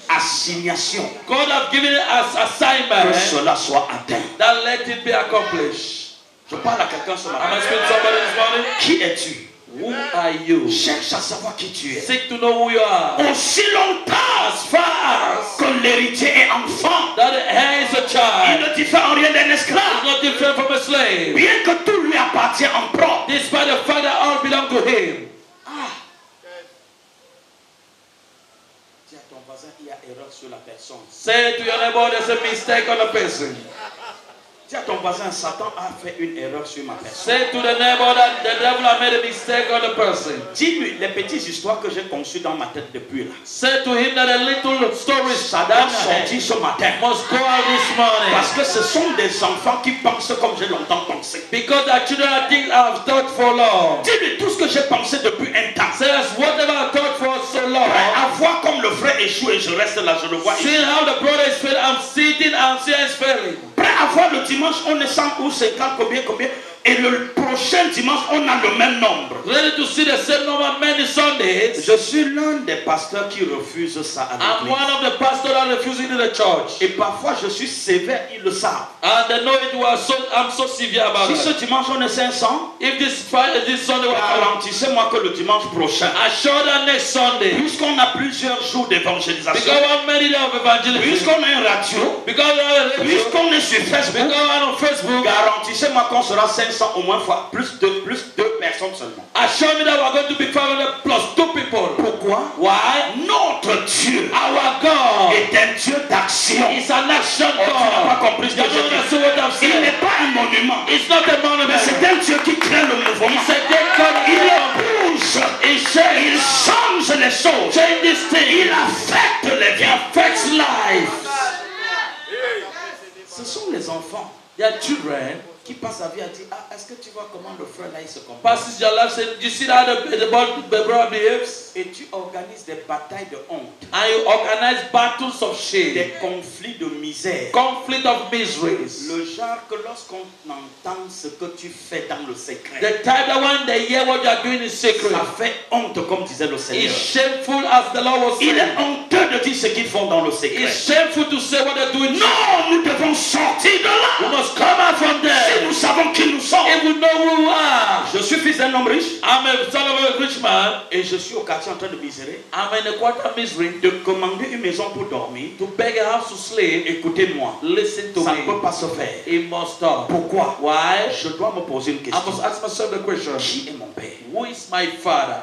assignation, God has given it as que assignment, cela soit atteint. that let it be accomplished. Je parle à quelqu'un ce Am I matin. speaking to somebody this morning? Qui es-tu? Who are you? Cherche à savoir qui tu es. Seek to know who you are. Aussi longtemps As far as que l'héritier est enfant, that the heir is a il child, ne diffère en rien d'un is esclave. not different from a slave. Bien que tout lui appartient en propre. Despite the fact that all belong to him. Dis à ton voisin, il y a erreur sur la personne. Say to your neighbor, there's a mistake on the person. Dis à ton voisin, Satan a fait une erreur sur ma personne. Say to the neighbor that the devil has made a mistake on the person. Dis-lui les petites histoires que j'ai conçues dans ma tête depuis là. Say to him that a little story Ça that doit sortir ce matin. must go out this morning. Parce que ce sont des enfants qui pensent comme j'ai longtemps pensé. Because the children are things I've thought for long. Dis-lui tout ce que j'ai pensé depuis un temps. Says whatever I thought for so long. À voir comme le frère échoue et je reste là, je le vois. Seeing how the brother is failing, I'm sitting and seeing he's failing. Prêt à voir le dimanche, on est 100 ou 50, combien. Et le prochain dimanche, on a le même nombre. Ready to see the same number many Sundays. Je suis l'un des pasteurs qui refuse ça à I'm l'église. one of the pastors that refusing in the church. Et parfois, je suis sévère, ils le savent. And they know it was so I'm so severe about Si ce it. dimanche, on est 500, If this Sunday was garantissez-moi que le dimanche prochain, assure that next Sunday, puisqu'on a plusieurs jours d'évangélisation, because we have many days of evangelism, puisqu'on a une radio, because we have a radio, puisqu'on est sur Facebook, because we are on Facebook, garantissez-moi qu'on sera 500 au moins fois, plus deux personnes seulement. assure me that we are going to be 500 plus 2 people. Pourquoi? Why? Notre Dieu Our God est un Dieu d'action. is an action Oh, tu n'as pas God. compris ce You que don't j'ai understand dit. what I'm Il saying. n'est pas un monument, It's not a mais monument. c'est un Dieu qui crée le mouvement. It's a dead God. Il bouge, He il change change les choses, this il thing. affecte les vies. Their children qui passent sa vie à dire, ah, est-ce que tu vois comment le frère là il se comporte? passes your life saying, you see how the brother behaves? Et tu organises des batailles de honte. And you organize battles of shame. Des conflits de misère. Conflict of miseries. Le genre que lorsqu'on entend ce que tu fais dans le secret, The type that when they hear what you are doing in secret, ça fait honte comme disait le Seigneur. is shameful as the Lord was Il saying. est honteux de dire ce qu'ils font dans le secret. It's shameful to say what they're doing. Non, nous devons sortir de là. We must come out from Si there. nous savons qui nous sommes. If we know who we are. Je suis fils d'un homme riche. I'm a son of a rich man. Et je suis au quartier en train de misérer. I'm in a quarter misery. De commander une maison pour dormir. To beg a house to sleep. Écoutez-moi. Listen to Ça me. ne peut pas se faire. It must stop. Pourquoi? Why? Je dois me poser une I question. must ask myself the question. Qui est mon père? Who is my father?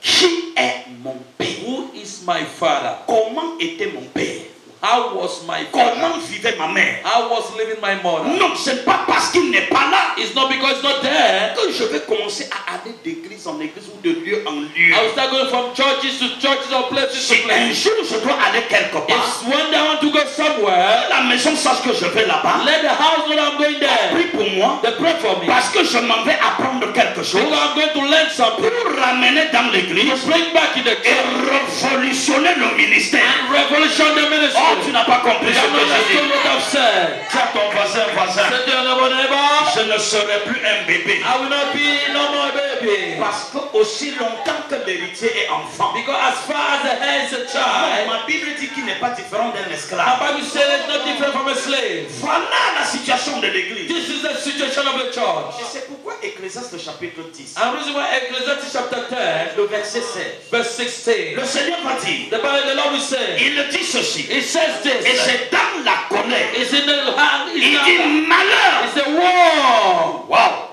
Qui est mon père? Who is my father? Comment était mon père? How was my Comment father? vivait ma mère? How was living my mother? Non, ce n'est pas parce qu'il n'est pas là It's not because it's not there. que je vais commencer à aller d'église en église ou de lieu en lieu. I will start going from churches to churches or places to Si un places. jour je dois aller quelque part, If one day I want to go somewhere, la maison sache que je vais là-bas. let the house know that I'm going there. Prie pour moi They pray for me. parce que je m'en vais apprendre quelque chose Because I'm going to learn something. pour ramener dans l'église To bring back in the et church révolutionner le ministère. and revolution the ministry. Oh, tu n'as pas compris You ce don't que j'ai understand dit. what I've said. Dis à ton voisin, Say to your neighbor, je ne serai plus un bébé. I will not be no more baby. Parce que aussi longtemps que l'héritier est enfant, Because as far as the head is a child, ma Bible dit qu'il n'est pas différent d'un the esclave. Bible says it's not different from a slave. Voilà la situation de l'église. This is the situation of the church. Et c'est pourquoi Ecclésiaste chapitre 10, And reason why Ecclesiastes chapter 10, le verset 16, verse 16, le Seigneur va dire, the Bible, the Lord will say, il dit ceci, it says et this, c'est dans la colère, it's in the hand, il dit malheur. it's a war. Wow.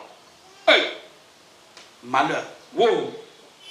Hey, Malheur. woe.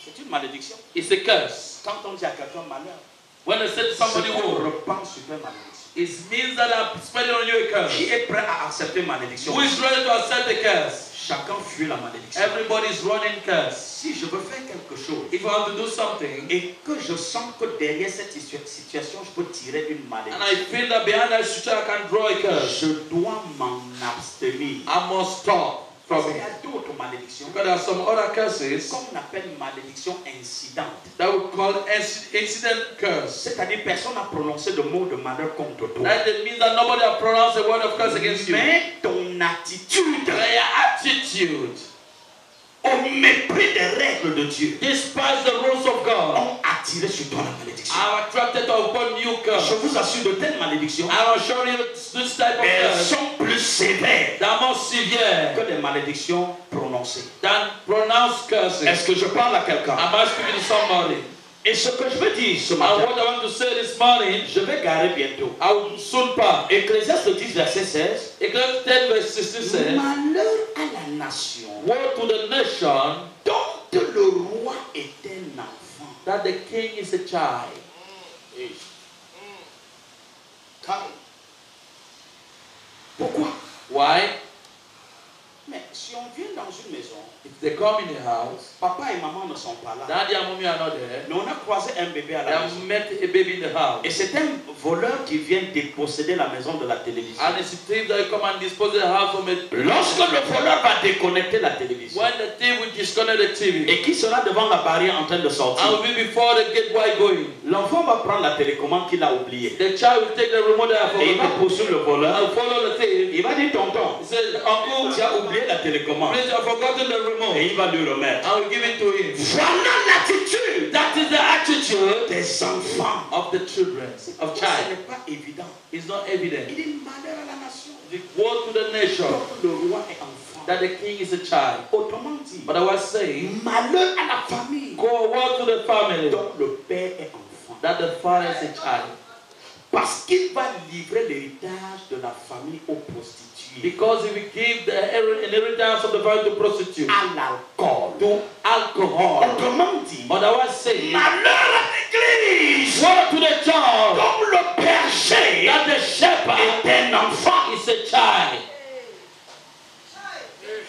C'est une malédiction. It's a curse. Quand on dit à quelqu'un malheur, When they say to somebody on woe, reprend sur une malédiction. it means that I'm spelling on you a curse. Qui est prêt à accepter malédiction? Who is ready to accept the curse? Chacun fuit la malédiction. Everybody is running curse. Si je veux faire quelque chose If I want to do something, et que je sens que derrière cette situation, je peux tirer une and malédiction, I feel that behind that situation I can draw a curse, je dois m'en abstenir. I must stop Parce from qu'il y it. a d'autres malédictions Because there are some other curses qu'on appelle malédiction incidente. that we call incident curse. C'est-à-dire personne n'a prononcé de mot de malheur contre toi. That means that nobody has pronounced a word of curse against you. Mais ton attitude, Their attitude, au mépris des règles de Dieu, despise the rules of God, ont attiré sur toi la malédiction. are attracted upon you Je curse. vous assure, de telles malédictions, I will show you this type of elles curse sont plus sévères that are more severe que les malédictions prononcées. than pronounced curses. Est-ce que je parle à quelqu'un? Am I speaking to somebody? Et ce que je veux dire ce And matin, what I want to say this morning, je vais garer bientôt. I will soon pass. Ecclésiaste 10, verset 16. Ecclesiastes 10 verse 16 says, Malheur à la nation woe to the nation dont le roi est un enfant. that the king is a child. Pourquoi? Why? Mais si on vient dans une maison, If they come in the house, papa et maman ne sont pas là. daddy and mommy are not there. Mais on a croisé un bébé à They la have maison. met a baby in the house. Et c'est un voleur qui vient déposséder la maison de la télévision. And it's a thief that come and dispose of the house from it. Lorsque le voleur va déconnecter la télévision When the thief will disconnect the TV, et qui sera devant la barrière en train de sortir, and will be before the gate while going, l'enfant va prendre la télécommande qu'il a oubliée. the child will take the remote that I Et il va forgot. poursuivre le voleur. I'll follow the thief. Il va dire tonton, He says, Uncle, tu as oublié la télécommande. please, I've forgotten the Et remote. il va lui remettre. I will give it to him. Voilà l'attitude That is the attitude des enfants. of the children, of Ce child. n'est pas évident. It's not evident. Il est malheur à la nation. The woe to the nation Donc le roi est enfant. that the king is a child. Autrement dit, But I was saying, malheur à la famille. go woe to the family Donc le père est enfant. that the father is a child. Parce qu'il va livrer l'héritage de la famille aux prostituées, Because if we give the inheritance of the family to prostitute, à l'alcool. to alcohol. Autrement dit, But I was saying, malheur à l'église. woe to the child Comme le berger that the shepherd est un enfant. is a child.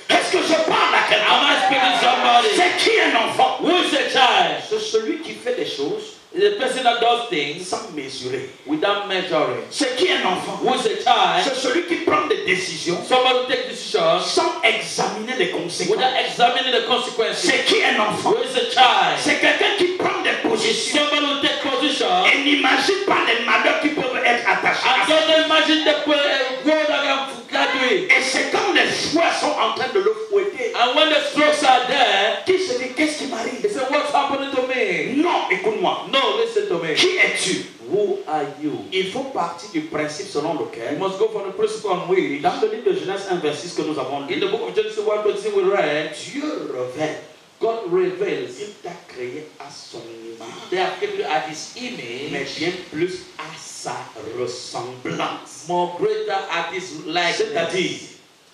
Est-ce que je parle à quelqu'un? Am I speaking to somebody? C'est qui est un enfant? Who is a child? C'est celui qui fait des choses The person that does things sans mesurer. without measuring. C'est qui un enfant? Who is a child? C'est celui qui prend des décisions Someone who takes decisions sans examiner les conséquences. without examining the consequences. C'est qui un enfant? Who is a child? C'est quelqu'un qui prend des positions Someone who takes position et n'imagine pas les malheurs qui peuvent être attachés à and ça. don't imagine the word that can do it. Et c'est quand les fouets sont en train de le fouetter And when the strokes are there, qu'il se dit qu'est-ce qui m'arrive? he said, what's happening to me? Non, écoute-moi. No, listen to me. Qui es-tu? Who are you? Il faut partir du principe selon You lequel, must go for the principle on which, dans le livre de Genèse 1, verset 6 que nous avons in lu, the book of Genesis 1:26 we read, Dieu révèle God reveals qu'il t'a créé à son image, they have given you at his mais image, bien plus à sa ressemblance. more greater at his likeness. C'est-à-dire,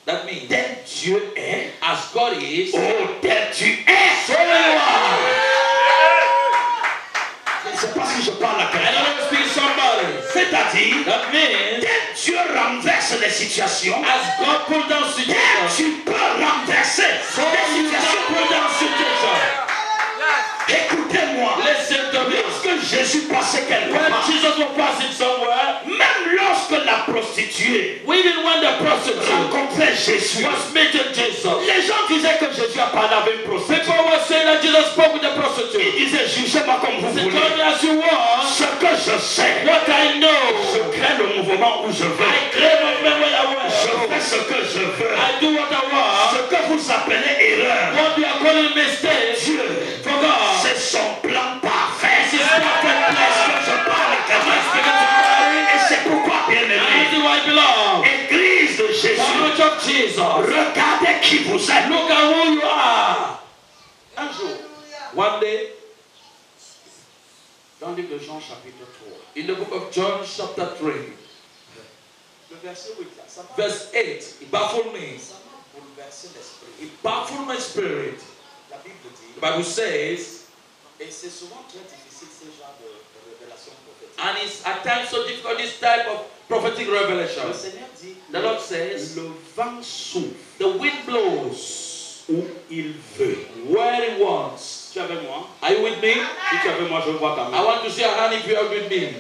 That means, tel Dieu est, as God is, oh, tel tu es. so you are. Je ne sais pas si je parle à I quelqu'un. don't know if speak somebody. C'est-à-dire, That means, tel Dieu renverse les situations, as God pulled down tel situations, tu peux renverser so les you can situations. pull down situations. Écoutez-moi, Listen to me. lorsque Jésus passait quelque When part, Jesus was passing somewhere, même lorsque la prostituée even when the prostitute rencontrait Jésus, was meeting Jesus, les gens disaient que Jésus a parlé avec une prostituée. people were saying that Jesus spoke with the Il prostitute. disait, jugez-moi comme vous He voulez. told me as you want, Ce que je sais, what I je know. crée le mouvement où je veux. I claim of me where I Je want. fais ce que je veux. I do what I want. Ce que vous appelez erreur, What you are calling mistake, Dieu, for God, c'est son plan parfait. This is perfect plan. Est-ce que je parle à quelqu'un? Et c'est pourquoi, bien and aimé, do I belong. Église de Jésus, Church of Jesus, regardez qui vous êtes. look at who you are. Un jour, One day, dans le livre de Jean chapitre 3, in the book of John chapter 3, le verset 8, là, ça m'a verse 8, it baffled me. bouleversé l'esprit. It baffled my spirit. La Bible dit, The Bible says, et c'est souvent très difficile ce genre de révélation prophétique. and it's at times so difficult, this type of prophetic revelation. Le Seigneur dit, The Lord says, le vent souffle the wind blows où il veut. where it wants. Tu es avec moi? Are you with me? Si tu es avec moi, je vois ta I main. want to see a hand if you are with me.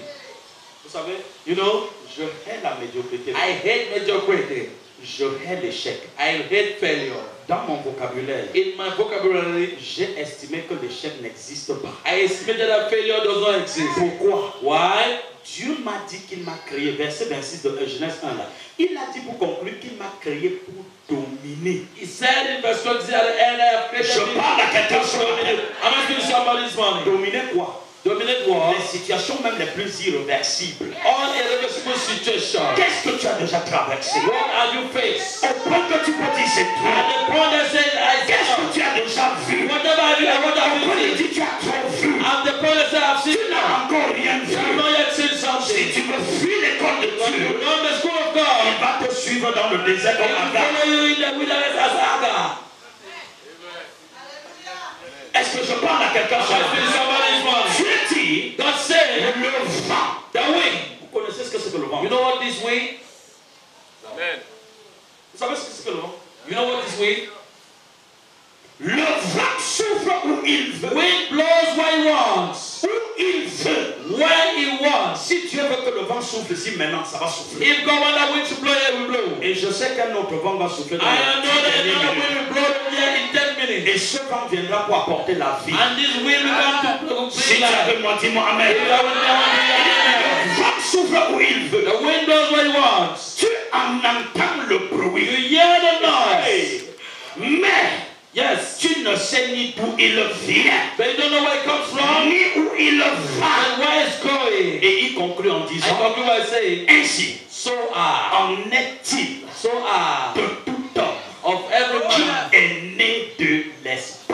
Vous savez, You know, je hais la médiocrité. I hate mediocrity. Je hais l'échec. I hate failure. Dans mon vocabulaire, In my vocabulary, j'ai estimé que l'échec n'existe pas. I estimated that failure does not exist. Pourquoi? Why? Dieu m'a dit qu'il m'a créé, verset 26 de Genèse 1 là. Il a dit pour conclure qu'il m'a créé pour dominer. He said in verse 20 at the end, I have created Je me parle à quelqu'un to ce dominate. matin. I'm asking somebody this morning. Dominer quoi? Dominate what? Les situations même les plus irréversibles. All irreversible situations. Qu'est-ce que tu as déjà traversé? What are you faced? Au point que tu peux dire c'est At toi. the point that says, I Qu'est-ce said, que tu as déjà vu? whatever have you, what Au have point you de seen? dire tu as trop vu. At the point that says, I've seen Tu n'as now. encore rien You have vu. not yet seen Si something. tu veux fuir l'école de When you Dieu, know the school of il God, va te suivre dans le désert He comme will Agar. follow you in the wilderness as Agar. Est-ce que je parle à quelqu'un I'm ce asking matin? somebody this morning. Dieu dit, God said, le vent. the wind. Vous connaissez ce que c'est que le vent? You know what this wind? Vous savez ce que c'est que le vent? You know what this wind? Le vent souffle où il veut. Wind blows where he wants. Où il veut. Where he wants. Si Dieu veut que le vent souffle ici maintenant, ça va souffler. If God wants that wind to blow, it will blow. Et je sais qu'un autre vent va souffler dans I les know that 10 dernières another minutes. wind will blow here in 10 minutes. Et ce vent viendra pour apporter la vie. And this wind will come to Si bring tu es life. avec moi, dis-moi Amen. If you are with me, I want to hear amen. Le vent souffle où il veut. The wind blows where he wants. Tu en entends le You bruit. hear the noise. Mais Yes. tu ne sais ni d'où il vient, But you don't know where it comes from ni où il va. and where it's going. Et il conclut en I disant, conclude by saying, ainsi so are, en est-il so are de tout homme of qui everyone est né de l'esprit.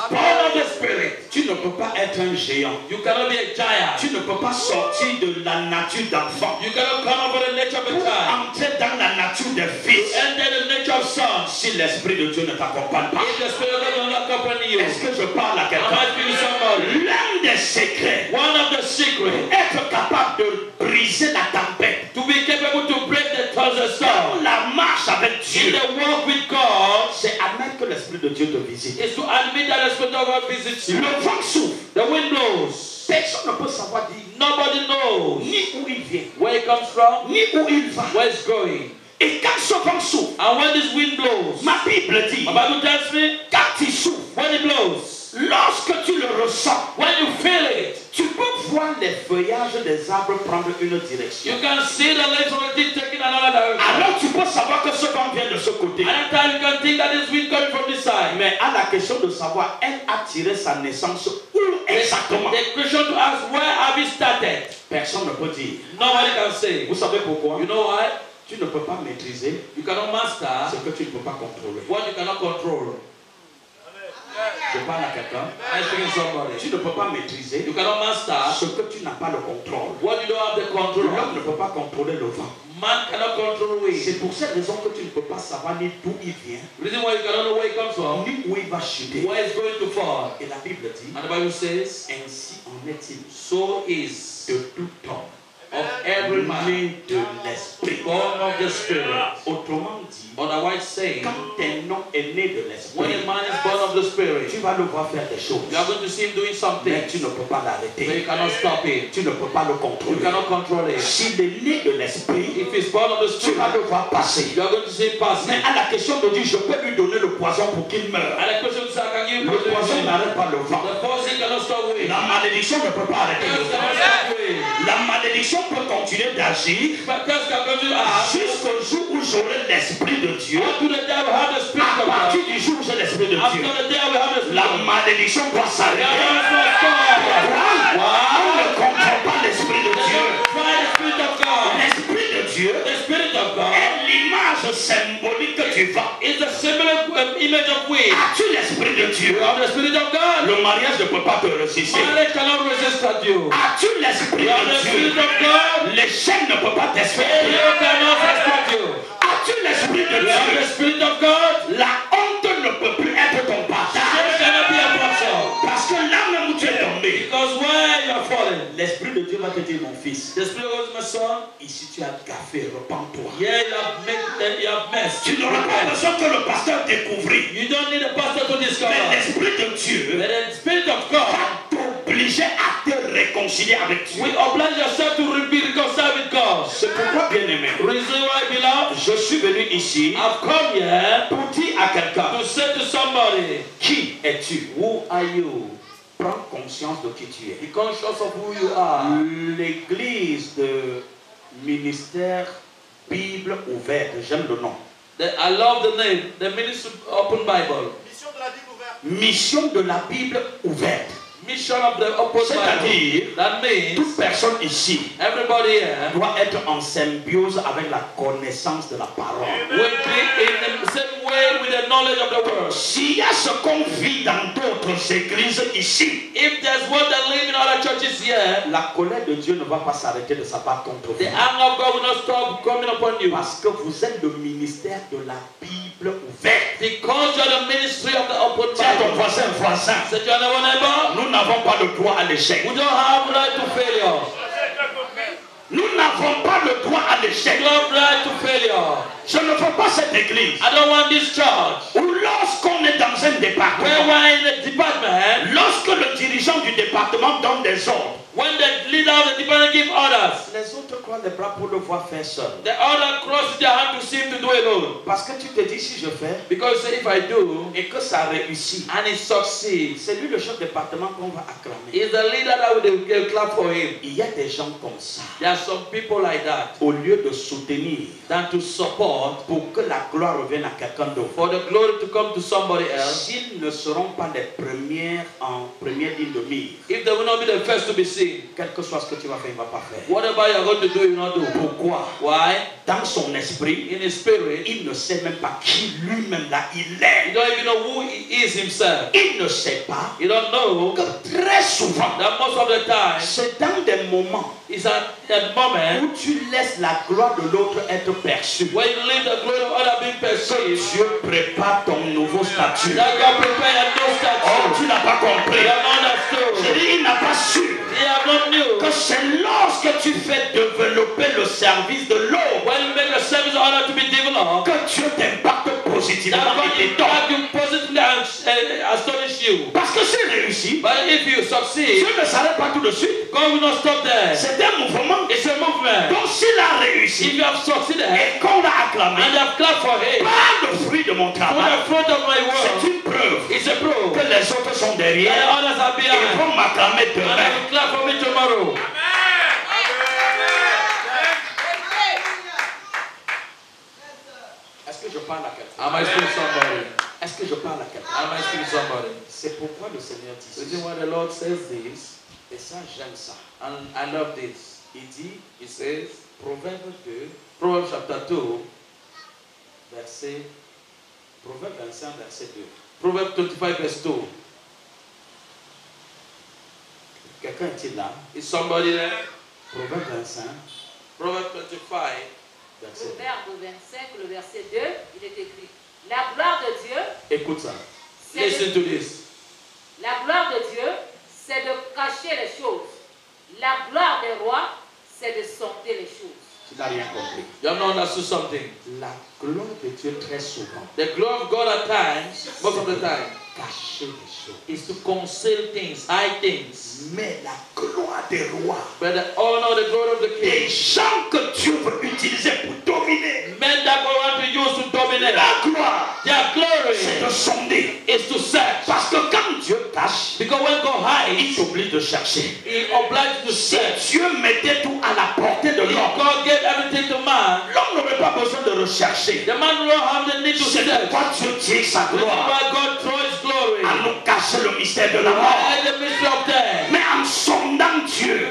born of the Spirit. Tu ne peux pas être un géant. You cannot be a giant. Tu ne peux pas sortir de la nature d'enfant You cannot come over the nature of a pour child. entrer dans la nature des fils Enter the nature of sons. si l'Esprit de Dieu ne t'accompagne pas. If the Spirit of God will not accompany you, Est-ce que je parle à I quelqu'un? might be somebody. L'un des secrets, One of the secrets être capable de briser la tempête to be capable to break the thousand dans storm la marche avec in Dieu, the walk with God c'est admettre que l'Esprit de Dieu te visite. is to admit And meet that the Spirit of God visits you. Le vent souffle. The wind blows. Personne ne peut savoir dire Nobody knows ni où il vient, where it comes from, ni où il va. where it's going. Et quand ce vent souffle, And when this wind blows, ma Bible dit, my Bible tells me, quand il souffle, when it blows, lorsque tu le ressens, when you feel it, tu peux voir les feuillages des arbres prendre une direction. you can see the leaves of the tree taking another direction. Alors tu peux savoir que ce vent vient de ce côté. At that time you can think that this wind coming from this side. Mais à la question de savoir, elle a tiré sa naissance où exactement? The question to ask, where have you started? Personne ne peut dire. Nobody can say. Vous savez pourquoi? You know why? Tu ne peux pas maîtriser You cannot master ce que tu ne peux pas contrôler. what you cannot control. Je parle à quelqu'un. I'm speaking to somebody. Tu ne peux pas maîtriser You cannot master ce que tu n'as pas le contrôle. what you don't have the control L'homme of. ne peut pas contrôler le vent. Man cannot control wind. C'est pour cette raison que tu ne peux pas savoir ni d'où il vient, The reason why you cannot know where it comes from, ni où il va chuter. where it's going to fall. Et la Bible dit, And the Bible says, ainsi en est-il so is de tout homme of every man né de l'esprit. born of the Spirit. Autrement dit, Otherwise saying, quand un homme est né de when l'esprit, a man is born of the Spirit, tu vas le voir faire des choses, you are going to see him doing something, mais tu ne peux pas but l'arrêter. you cannot stop him. Tu ne peux pas le You contrôler. cannot control it. S'il est né de l'esprit, If he's born of the tu vas Spirit, le voir passer. you are going to see him passing. Mais à la question de dire, je peux lui donner le poison pour qu'il meure. And the question is, can you Le poison n'arrête pas le vent. The poison cannot stop wind. La malédiction ne peut pas arrêter le Curse cannot vent. stop wind. La malédiction peut continuer d'agir But curse can continue to act jusqu'au jour où j'aurai l'esprit de Dieu. until the day we have the Spirit À of partir God. du jour où j'ai l'esprit de After Dieu, the day we have the Spirit la of God. malédiction doit The s'arrêter. curse must stop. On ne contrôle pas l'esprit de Dieu. Try the Spirit of God. L'esprit de Dieu The Spirit of God est l'image symbolique du vent. is the similar image of wind. As-tu l'esprit de Dieu? You have the Spirit of God. Le mariage ne peut pas te résister. Marriage cannot resist at you. As-tu l'esprit You have de the Dieu? Spirit of God. L'échec ne peut pas t'expecter. Failure cannot respect you. As-tu l'esprit de You have the Dieu? Spirit of God. La honte ne peut plus être ton partage. Shame cannot be a portion. Parce que là même où tu es tombé, Because where you are fallen, l'esprit de Dieu va te dire, mon fils, the Spirit goes, my son, ici tu as gaffé, repens-toi. yeah, you have messed. Tu n'auras pas besoin que le pasteur découvrit. You don't need a pastor to Mais discover. l'esprit de Dieu But the Spirit of God va t'obliger à te réconcilier avec Dieu. will oblige yourself to be reconciled with God. C'est pourquoi, bien aimé, Reason why, beloved, je suis venu ici I've come here pour dire à quelqu'un, to say to somebody, qui es-tu? who are you? Prends conscience de qui tu es. Be conscious of who you are. L'église de ministère Bible ouverte, j'aime le nom. I love the name, the Ministry Open Bible. Mission de la Bible ouverte. Mission of the Open C'est-à-dire, Bible. That means toute personne ici everybody here doit être en symbiose avec la connaissance de la parole. will be in the same way with the knowledge of the word. S'il y a ce qu'on vit dans d'autres églises ici, If there's what they live in other churches here, la colère de Dieu ne va pas s'arrêter de s'abattre contre the vous. anger of God will not stop coming upon you. Parce que vous êtes le ministère de la Bible ouverte. Because you are the ministry of the Open Tiens ton Bible. voisin. Say to your neighbor, Nous n'avons pas le droit à l'échec. we don't have right to failure. Nous n'avons pas le droit à l'échec. We don't have right to failure. Je ne veux pas cette église I don't want this church où lorsqu'on est dans un where département, we're in a department, lorsque le dirigeant du département donne des ordres, when the leader of the department give orders, les autres croisent les bras pour le voir faire seul. the other crosses their hand to see him to do alone. Parce que tu te dis, si je fais Because if I do et que ça réussit, and it succeeds, c'est lui le chef de département qu'on va acclamer. is the leader that will clap for him. Il y a des gens comme ça. There are some people like that. Au lieu de soutenir Than to support pour que la gloire revienne à quelqu'un d'autre, for the glory to come to somebody else, s'ils ne seront pas les premiers en première ligne de mire, if they will not be the first to be seen, quel que soit ce que tu vas faire, il ne va pas faire. whatever you're going to do, you will not do. Pourquoi? Why? Dans son esprit, In his spirit, il ne sait même pas qui lui-même là il you est. don't even know who he is himself. Il ne sait pas You don't know que très souvent, that most of the time, c'est dans des moments it's at that moment où tu laisses la gloire de l'autre être perçue. when you leave the glory of other being perceived, Dieu prépare ton nouveau statut. that God prepare a new Oh, statue. tu n'as pas compris. You have not Je understood. dis, il n'a pas su He have not knew que que c'est lorsque tu fais développer le service de l'eau when you make the service in order to be developed, que Dieu t'impacte positivement that God et t'étonne. you positively astonish you. Parce que s'il réussit, But if you succeed, Dieu ne s'arrête pas tout de suite. God will not stop there. C'est un mouvement. It's a movement. Donc s'il a If réussi you have succeeded et qu'on l'a acclamé and you have clapped for him, par le fruit de mon for travail, the fruit of my c'est work, une preuve it's a proof que les autres sont that the derrière others are et behind. vont m'acclamer And they demain. will clap for me tomorrow. Est-ce que je parle à quelqu'un? Am I speaking to somebody? Est-ce que je parle à quelqu'un? Am I speaking to somebody? C'est pourquoi le Seigneur dit The ceci. reason why the Lord says this, Et ça, j'aime ça. and I love this. Il dit, He says, Proverbe 2, Proverbs chapter 2, verset, Proverbe 25, verset 2. Proverbs 25 verse 2. Quelqu'un est-il là? Is somebody there? Proverbe 25, Proverbs 25, verset 2. Proverbe 25, le verset 2, il est écrit: La gloire de Dieu, Écoute ça. c'est listen to this. la gloire de Dieu, c'est de cacher les choses. La gloire des rois, c'est de sonder les choses. Tu n'as rien compris. You have not understood something. La gloire de Dieu très souvent The glory of God at times, most of the time, cache les choses. is to conceal things, hide things. Mais la gloire des rois, But the honor, the glory of the des king, gens que Dieu veut utiliser pour dominer, men that God want to use to dominate, la gloire, their glory c'est de sonder. is to search. Parce que quand Dieu cache, Because when God il hides, t'oblige de chercher. He obliges you to Si search. Dieu mettait tout à la portée de If l'homme, God gave everything to man, l'homme n'aurait pas besoin de rechercher. the man will not have the need to C'est search. pourquoi Dieu tient sa This is gloire why God throws His glory. à nous cacher le mystère de la mort. And the mystery of death. Mais en sondant Dieu,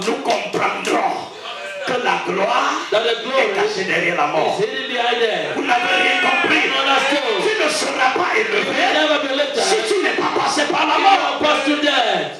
nous comprendrons que la gloire That the est glory cachée derrière la mort. is hidden behind there. Vous n'avez rien compris. Understood. Tu ne seras pas You will élevé never be lifted. si tu n'es pas passé par la You mort. will pass to death.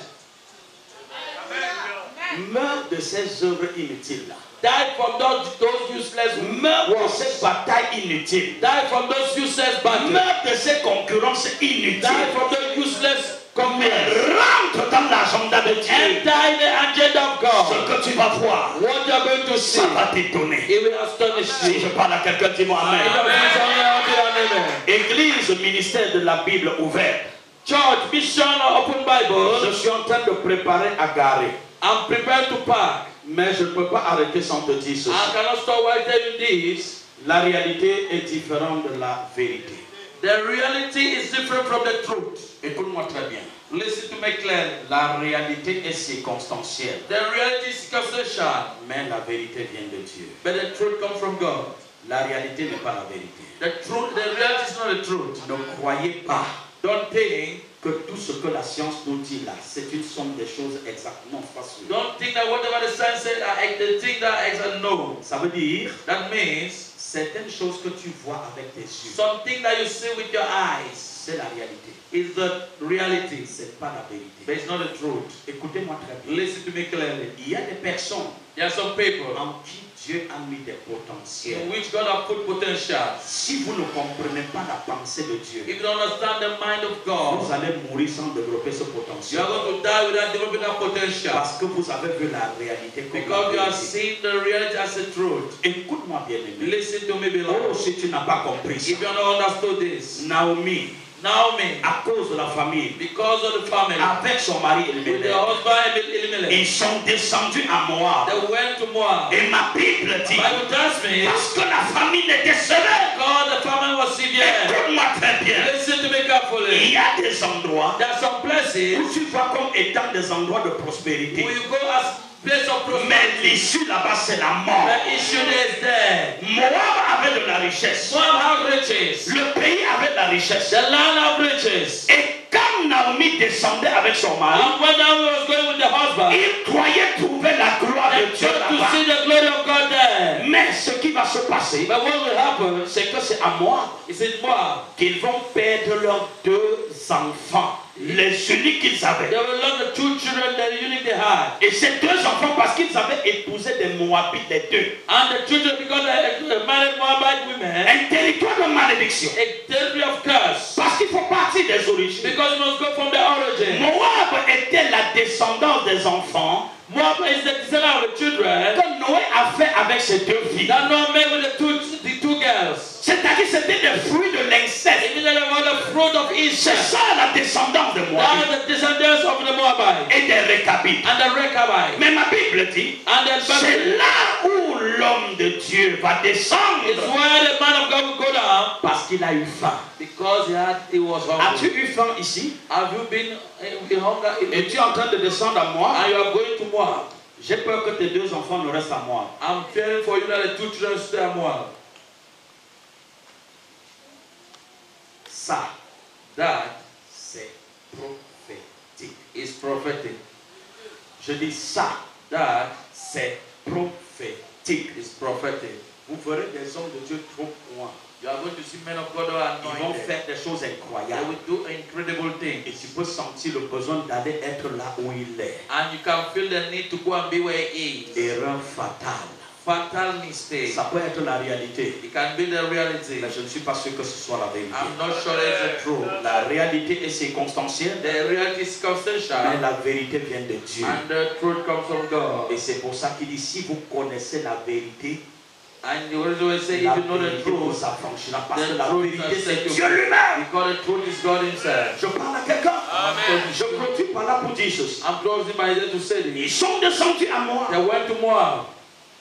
Meurs de ces œuvres inutiles. Die from those useless Meurs de works. ces batailles inutiles. Die from those useless battles. Meurs de ces concurrences inutiles. Die from those useless Mais commands. rentre dans l'agenda de Dieu. Enter the agenda of Ce God. que tu vas voir, What you are going to see, ça va t'étonner. it will astonish Si je you. parle à quelqu'un, dis-moi Amen. Amen. Église, ministère de la Bible ouvert. Church, mission, open Je Bible. suis en train de préparer à garer. I'm prepared to park. Mais je ne peux pas arrêter sans te dire ceci. I cannot stop while telling this. La réalité est différente de la vérité. The reality is different from the truth. Écoute-moi très bien. Listen to me clearly. La réalité est circonstancielle. The reality is circumstantial, Mais la vérité vient de Dieu. but the truth comes from God. La réalité n'est pas la vérité. The reality is not the truth. Ne croyez pas Don't think que tout ce que la science nous dit là, c'est une somme des choses exactement facile. Don't think that whatever the science said are the thing that is a no. Ça veut dire That means certaines choses que tu vois avec tes yeux, something that you see with your eyes c'est la réalité. is the reality, C'est pas la vérité. but it's not the truth. Écoutez-moi très bien. Listen to me clearly. Il y a des personnes There are some people en qui Dieu a mis des potentiels. in which God has put potential. Si vous ne comprenez pas la pensée de Dieu, If you don't understand the mind of vous God, allez mourir sans développer ce you potentiel. are going to die without developing that potential. Parce que vous avez vu la réalité comme Because you la are vérité. seeing the reality as the truth. Écoute-moi bien aimé. Listen to me, Oh, beloved. si tu n'as pas compris ça. If you have not understood this, Naomi, Naomi, à cause de la famille, because of the family, avec son mari with Elimelech, their husband Elimelech, ils sont descendus à Moab. they went to Moab. Et ma Bible dit, Bible tells me, parce que la famille était sévère. God, the famine was severe. Écoute-moi très bien. Listen to me Il carefully. y a des endroits There are some places où tu vois comme étant des endroits de prospérité. where you go as place of Mais prosperity. l'issue là-bas, c'est la mort. The issue is there. Moab avait de la richesse. Moab have riches. Le pays avait de la richesse. The land have riches. Et quand Naomi descendait avec son mari, And when Naomi was going with the husband, il croyait trouver la gloire they de Dieu got to là-bas. see the glory of God there. Mais ce qui va se passer, But what will happen c'est que c'est à Moab is in Moab. qu'ils vont perdre leurs deux enfants, les uniques qu'ils avaient. They will love the two children that unique they had. Et ces deux enfants, parce qu'ils qu'ils avaient épousé des Moabites, les deux. And the children, because they married Moabite women, Un territoire de malédiction. a territory of curse. Parce qu'il faut partir des origines. Because it must go from the origin. Moab était la descendance des enfants Moab is the descendant of the children que Noé a fait avec ses deux filles. that Noah made with the two girls. C'est-à-dire c'était des fruits de l'inceste. It is the fruit of C'est incest. ça la descendance de That Moab is the descendants of the Moabites et des Récabites. and the Rechabites. Mais ma Bible dit, And the c'est Bible là où l'homme de Dieu va is descendre where the man of God will go down parce qu'il a eu faim. because he was As-tu hungry. eu faim ici? Have you been in hunger? Et tu es en train de descendre à moi? And you are going to Moab. J'ai peur que tes deux enfants ne restent à moi. I'm fearing for you that the two children stay at Moab. Ça, That c'est prophétique. is prophetic. Je dis ça, That c'est prophétique. is prophetic. Vous verrez des hommes de Dieu trop loin. You are going to see men of God who are Ils vont anointed. faire des choses They incroyables. will do incredible Et things. tu peux sentir le besoin d'aller être là où il est. And you can feel the need to go and be where he is. Erreur fatale. Fatal mistake. Ça peut être la réalité. It can be the reality. Mais je ne suis pas sûr que ce soit la vérité. I'm not sure it's the truth. La réalité est circonstancielle, The reality is mais circumstantial. la vérité vient de Dieu. And the truth comes from God. Et c'est pour ça qu'il dit, si vous connaissez la vérité, And you always say, if la you know the vérité vous truth, affranchira. Parce que the la truth vérité, will c'est set you Dieu free. lui-même. Because the truth is God himself. Je parle à quelqu'un. Amen. Je continue par là pour dire ceci. I'm closing by there to say Ils this. sont descendus à moi. They went to Moab.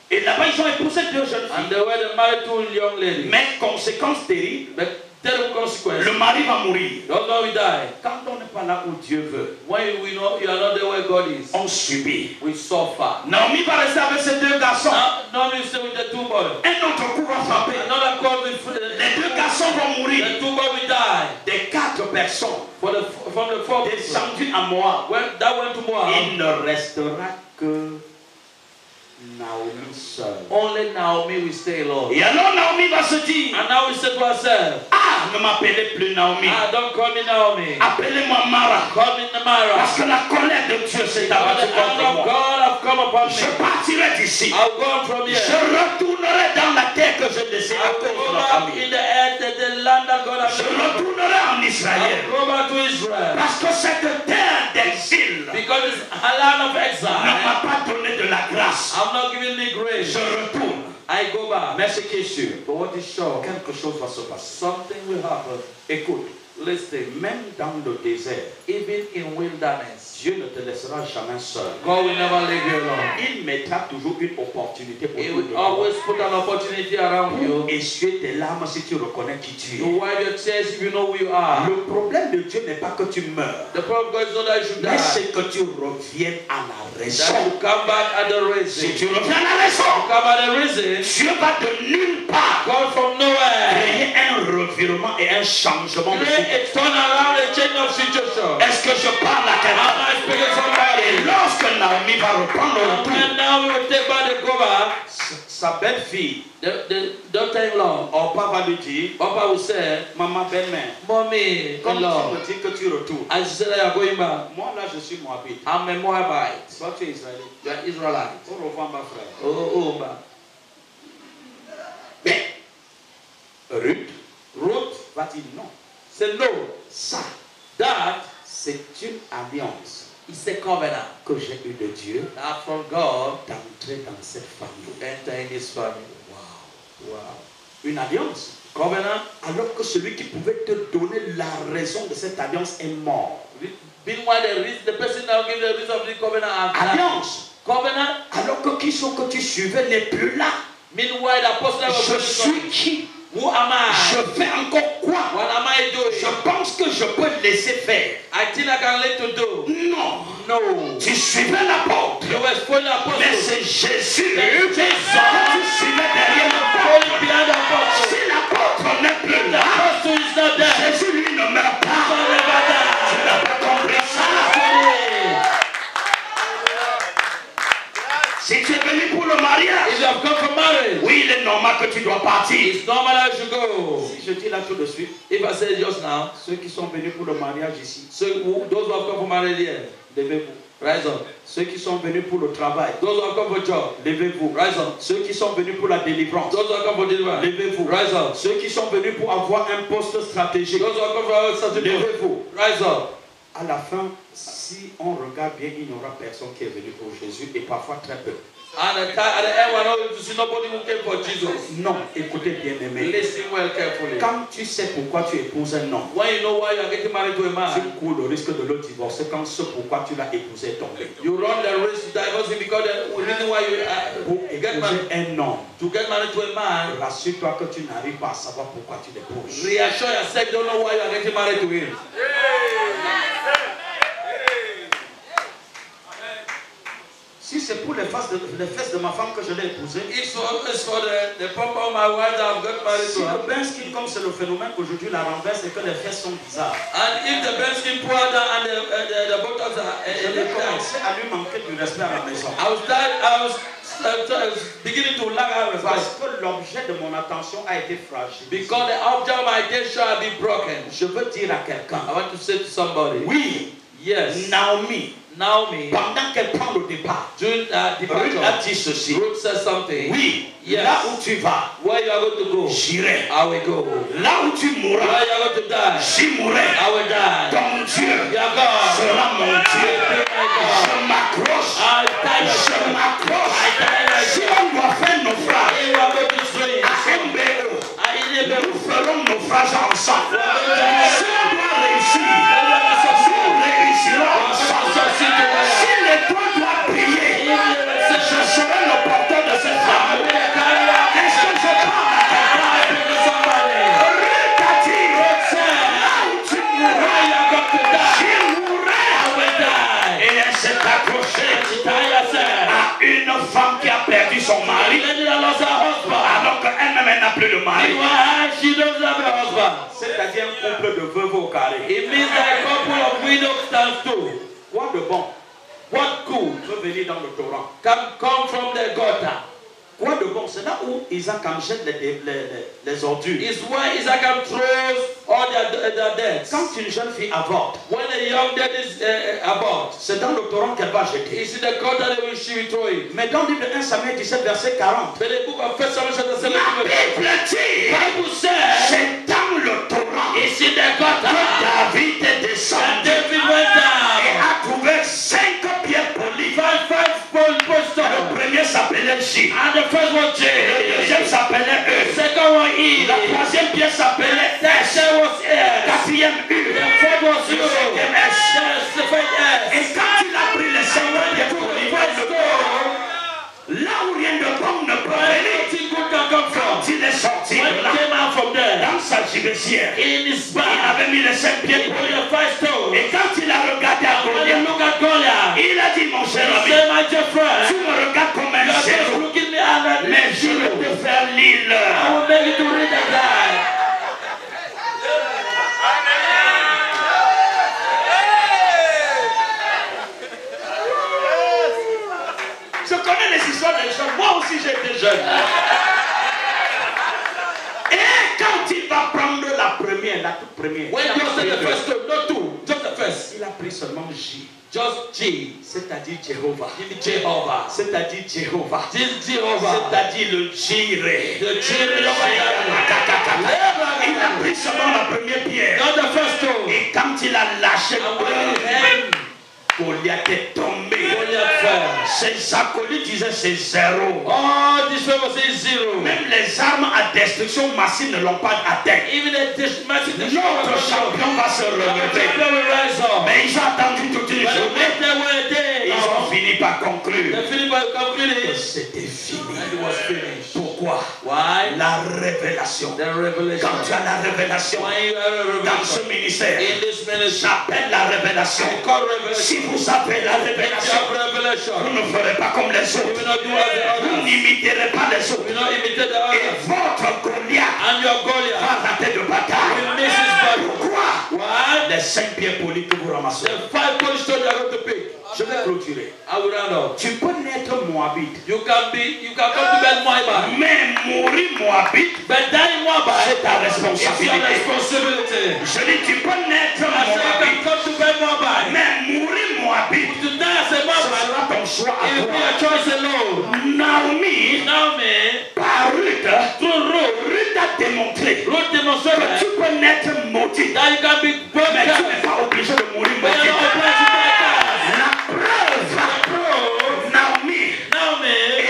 Et là-bas, ils ont épousé deux jeunes And filles. they were married two young ladies. Mais conséquence terrible, But terrible consequence. le mari va mourir. The husband will die. Quand on n'est pas là où Dieu veut, When we know you are not there where God is, on subit. we suffer. Naomi va rester avec ses deux garçons. Now you stay with the two boys. Un autre coup va frapper. Another call will Les deux garçons vont mourir. the two boys will die. Des quatre personnes From the four people. descendues à moi, That went to Moab. il ne restera que Naomi seule. Only Naomi will stay alone. Et alors Naomi va se dire, And now we say to ourselves, ah, ne m'appelez plus Naomi. don't call me Naomi. Appelez-moi Mara. Call me Namara. Parce que la colère de Dieu s'est Because abattue the anger contre of moi. God have come upon Je me. partirai d'ici. I'll go on from Je here. retournerai dans la terre que je laissais à I'll cause de go ma back famille. in the earth, the land that God has Je given me. retournerai en Israël. I'll go back to Israel. Parce que cette terre d'exil Because it's a land of ne exile. m'a pas donné de la grâce. I'm not giving me grace. Je retourne. I go back. Mais ce qui est sûr, But what is sure? quelque chose va se passer. Something will happen. Écoute, Listen, même dans le désert, even in wilderness, Dieu ne te laissera jamais seul. God will never leave you alone. Il mettra toujours une opportunité pour He te will donner. always put an opportunity around you. Essuie tes larmes si tu reconnais qui tu To es. wipe your tears if you know who you are. Le problème de Dieu n'est pas que tu meurs, The problem of God is not that you should mais die. c'est que tu reviennes à la That raison. you come back at the Si reason. tu reviens à la raison, Come at the reason. Dieu va de nulle part God from nowhere. créer un revirement et un changement de Create situation. a turn around, a change of situation. Est-ce que je parle à Am quelqu'un? I speaking to Et somebody? lorsque Naomi va reprendre le And retour, when now we will take back the cover, sa belle-fille, the daughter-in-law, Orpa va lui dire, Papa will say, maman belle-mère, Mommy, comme in-law, tu me dis que tu retournes, as you said that you are going back, moi là je suis Moabite, I'm a Moabite. toi tu es Israélite. You are Israelite. Au revoir ma frère. Oh, ma. Mais Ruth va dire non. Say no. Ça, That c'est une alliance is a covenant que j'ai eue de Dieu that from God d'entrer dans cette famille. to enter in this family. Wow. Une alliance. Covenant. Alors que celui qui pouvait te donner la raison de cette alliance est mort. Meanwhile, the person that will give the reason of the covenant are Alliance. covenant. Alors que qui sont que tu suivais n'est plus là. Meanwhile, the apostle that Je was suis qui? who am Je I? fais encore quoi? What am I doing? Je pense que je peux laisser faire. I think I can let to do. Non. No. Tu suivais l'apôtre. You were following the Mais apostle. c'est Jésus Mais que tu suivais derrière l'apôtre. Following behind the apostle. Si l'apôtre n'est plus The là, apostle is not there. Jésus lui ne meurt pas. Never Tu die. n'as pas compris ça. Si tu es venu pour le If mariage, you have come for marriage, oui, il est normal que tu dois partir. it's normal I should go. Si je dis là tout de suite, If I say just now, ceux qui sont venus pour le mariage ici, so those who have come for marriage here, levez-vous. rise up. Ceux qui sont venus pour le travail. Those who have come for job. Levez-vous. Rise up. Ceux qui sont venus pour la délivrance. Those who have come for deliverance. Levez-vous. Rise up. Ceux qui sont venus pour avoir un poste stratégique. Those who have come for strategic. Levez-vous. Rise up. À la fin, si on regarde bien, il n'y aura personne qui est venu pour Jésus et parfois très peu. And at the end, we're not to see nobody who came for Jesus. Non, écoutez bien aimé. Listen well carefully. Quand tu sais pourquoi tu épouses un homme, When you know why you are getting married to a tu man, cours le risque de le divorcer quand ce pourquoi tu l'as épousé est tombé. you run the risk to divorce him because the reason why you Pour get married épouser un homme, to get married to a man, rassure-toi que tu n'arrives pas à savoir pourquoi tu l'épouses. reassure yourself, don't know why you are getting married to him. Si c'est pour les fesses de ma femme que je l'ai épousée, It's for the pump of my wife that I've got married si to her. le bain skin, comme c'est le phénomène qu'aujourd'hui la renverse et que les fesses sont bizarres, And if the best skin pour down and the buttocks are je vais commencer à lui manquer du respect à la maison. I was beginning to lack our respect. Parce que l'objet de mon attention a été fragile. Because the object of my attention has been broken. Je veux dire à quelqu'un, I want to say to somebody, oui, yes, Naomi, pendant qu'elle prend le départ, during Ruth a dit ceci, Ruth said something. oui, Yes. là où tu vas, Where you are going to go, j'irai. I will go. Là où tu mourras, Where you are going to die, j'y mourrai. I will die. Ton Dieu Your God sera mon Dieu. will be my God. Je m'accroche. I tie Je yourself. m'accroche. Si on doit faire naufrage You are going to swing. à MBO, I nous ferons naufrage ensemble. Yeah. Si on doit réussir, nous réussirons ensemble. Si l'étoile doit briller, je serai le porteur de cette flamme. Est-ce que je parle à quelqu'un? Ruth a dit, là où tu mourras, j'y mourrai. Et elle s'est accrochée à une femme qui a perdu son mari, alors qu'elle-même elle n'a plus de mari. C'est-à-dire un couple de veuves au carré. It means that a couple of widows stands too. Quoi de bon What good peut venir dans le torrent? can come from the gutter? Quoi de bon? C'est là où Isaac jette les ordures. Is where Isaac throws all their debts. Quand une jeune fille avorte, When a young dead is about, c'est dans le torrent qu'elle va jeter. it's in the gutter that she will throw it. Mais dans le livre de 1 Samuel 17, verset 40, But the book of 1 Samuel chapter 7, la Bible dit, Bible says, c'est dans le torrent it's in the que gutter David est that descendu David went et down. a trouvé 5 pierres polies. Five stones. Le premier s'appelait J. And the first one Le J. deuxième s'appelait E. Second one E. La troisième pierre s'appelait The S. third was S. Quatrième U. The fourth was Le U. cinquième S. The fifth S. Et quand il a pris les 5 pierres polies, là où rien de bon ne peut venir, Nothing good can come quand from. il est sorti When de he là, came out from there, dans sa gibecière, in his il bag, avait mis les 5 he pierres put polies. the five stones. Et quand il a regardé à When you Goliath, look at Goliath, il a dit, mon cher he ami, said, my dear tu friend, me regardes comme you un are just zéro, looking me at an mais je vais te faire l'île. I will make you to read the guy. Je connais les histoires des jeunes. Moi aussi, j'étais jeune. Et quand il va prendre la première, la toute première, When il a you say pris the deux. first stone, not two, just the first. Il a pris seulement J, Just G. c'est-à-dire Jéhovah. Give me Jehovah. C'est-à-dire Jéhovah. This Jehovah. C'est-à-dire le Jireh. The children Il a pris seulement la première pierre. Not the first stone. Et quand il a lâché And when he Goliath est tombé. Goliath fell. Ses acolytes disaient c'est zéro. All this people say zero. Même les armes à destruction massive ne l'ont pas atteint. Even a massive Notre champion va se relever. will rise up. Mais ils ont attendu toute une But journée. when they were there, Ils ont fini par conclure the Philippians que concluded c'était fini. and it was finished. Pourquoi? Why? La révélation. The revelation. Quand tu as la révélation When you have a dans ce revelation ministère, in this ministry, j'appelle la révélation. I call revelation. Si vous avez la If you révélation, have revelation, vous ne ferez pas comme les you will autres. not do as the Vous others. n'imiterez pas les You will autres. not imitate the Et others. votre Goliath And your Goliath va rater de bataille. will miss his battle. Pourquoi? Why? Les 5 pierres polies que vous ramassez. The five Polish stones you are going to pick. Je vais clôturer. I will round up. Tu peux naître Moabite, You can come to Ben Moabite. mais mourir Moabite, But dying Moabite c'est ta is your responsabilité. responsibility. Je dis, tu peux naître I say you can Moabite, come to Ben Moabite. mais mourir Moabite, To die as a ce Moabite sera choix à It will be toi. a choice alone. Naomi, par Ruth a démontré Ruth demonstrated que tu peux naître maudit, that you can be broken. mais tu n'es pas obligé de mourir But you're not obliged to die. La preuve, Naomi,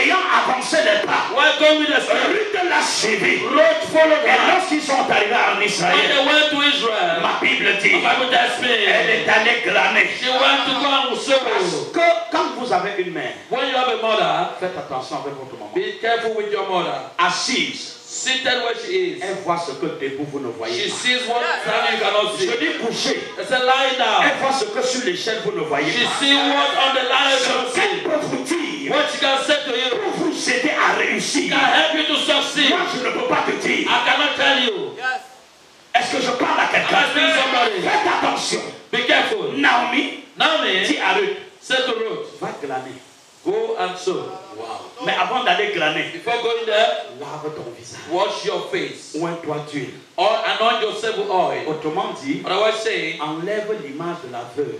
ayant avancé les pas, Why go with the spirit? Ruth l'a suivi. Ruth followed Et her. lorsqu'ils sont arrivés en When Israël, they went to Israel, ma Bible dit, the Bible tells me elle est allée glaner. she went to go and sow. Parce que quand vous avez une mère, When you have a mother, faites attention avec votre maman. be careful with your mother. Assise, Seated where she is, elle voit ce que debout vous ne voyez she pas. sees what standing you cannot Je see. dis coucher, It's a lying down. elle voit ce que sur l'échelle vous ne voyez She pas. sees what on the line you Ce cannot qu'elle see. peut vous dire What she can say to you pour vous aider à réussir. can help you to succeed. Moi, je ne peux pas te dire. I cannot tell you. Est-ce que je parle à I'm quelqu'un? asking somebody. Faites attention. Be careful. Naomi Naomi dit à Ruth, said to Ruth, va glaner. go and sow. Mais avant d'aller glaner, Before going there, lave ton visage. wash your face. Oins-toi d'huile. Or anoint yourself with oil. Autrement dit, Otherwise saying, enlève l'image de la veuve.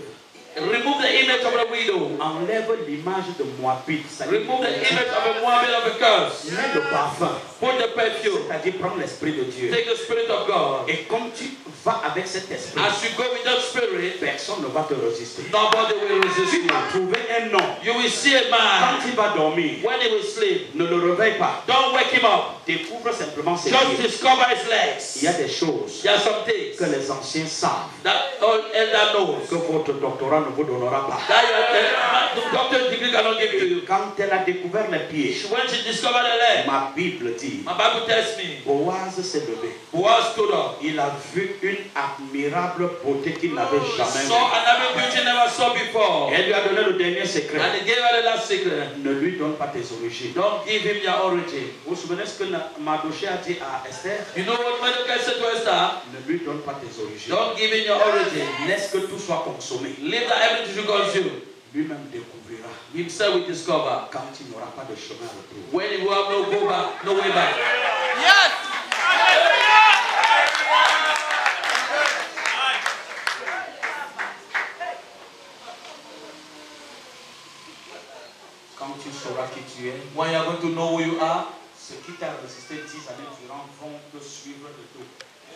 remove the image of the widow. Enlève l'image de Moabite. Remove the image of a Moabit of a curse. Mets le parfum. Put the perfume. C'est-à-dire prends l'esprit de Dieu. Take the Spirit of God. Et comme tu vas avec cet esprit, As you go with that Spirit, personne ne va te résister. nobody will resist Tu you. vas trouver un homme. You will see a Quand man il va dormir, when he will sleep. ne le réveille pas. Don't wake him up. Découvre simplement ses Just pieds. discover his Il y legs. a des choses There are some things que les anciens savent that all elder knows que votre doctorat ne vous donnera pas. that the doctor's degree cannot give to you. Quand elle a découvert les pieds, When she discovered the leg, ma Bible dit, my Bible tells me, Boaz s'est levé. Boaz stood up. Il a vu une admirable beauté qu'il n'avait jamais Saw vue. another beauty she never saw before. Elle lui a donné le dernier secret. And he gave her the last secret. Ne lui donne pas tes origines. Don't give him your origin. Vous vous souvenez ce que Mardochée a dit à Esther? You know what Mordecai said to Esther? Ne lui donne pas tes origines. Don't give him your origin. Laisse que tout soit consommé. Leave that everything should consume. Lui-même découvrira Himself will discover. quand il n'aura pas de chemin à retour. When he will have no go back, no way back. Quand tu sauras qui tu es, When you are going to know who you are, ce qui t'a résisté 10 années durant vont te suivre de tout.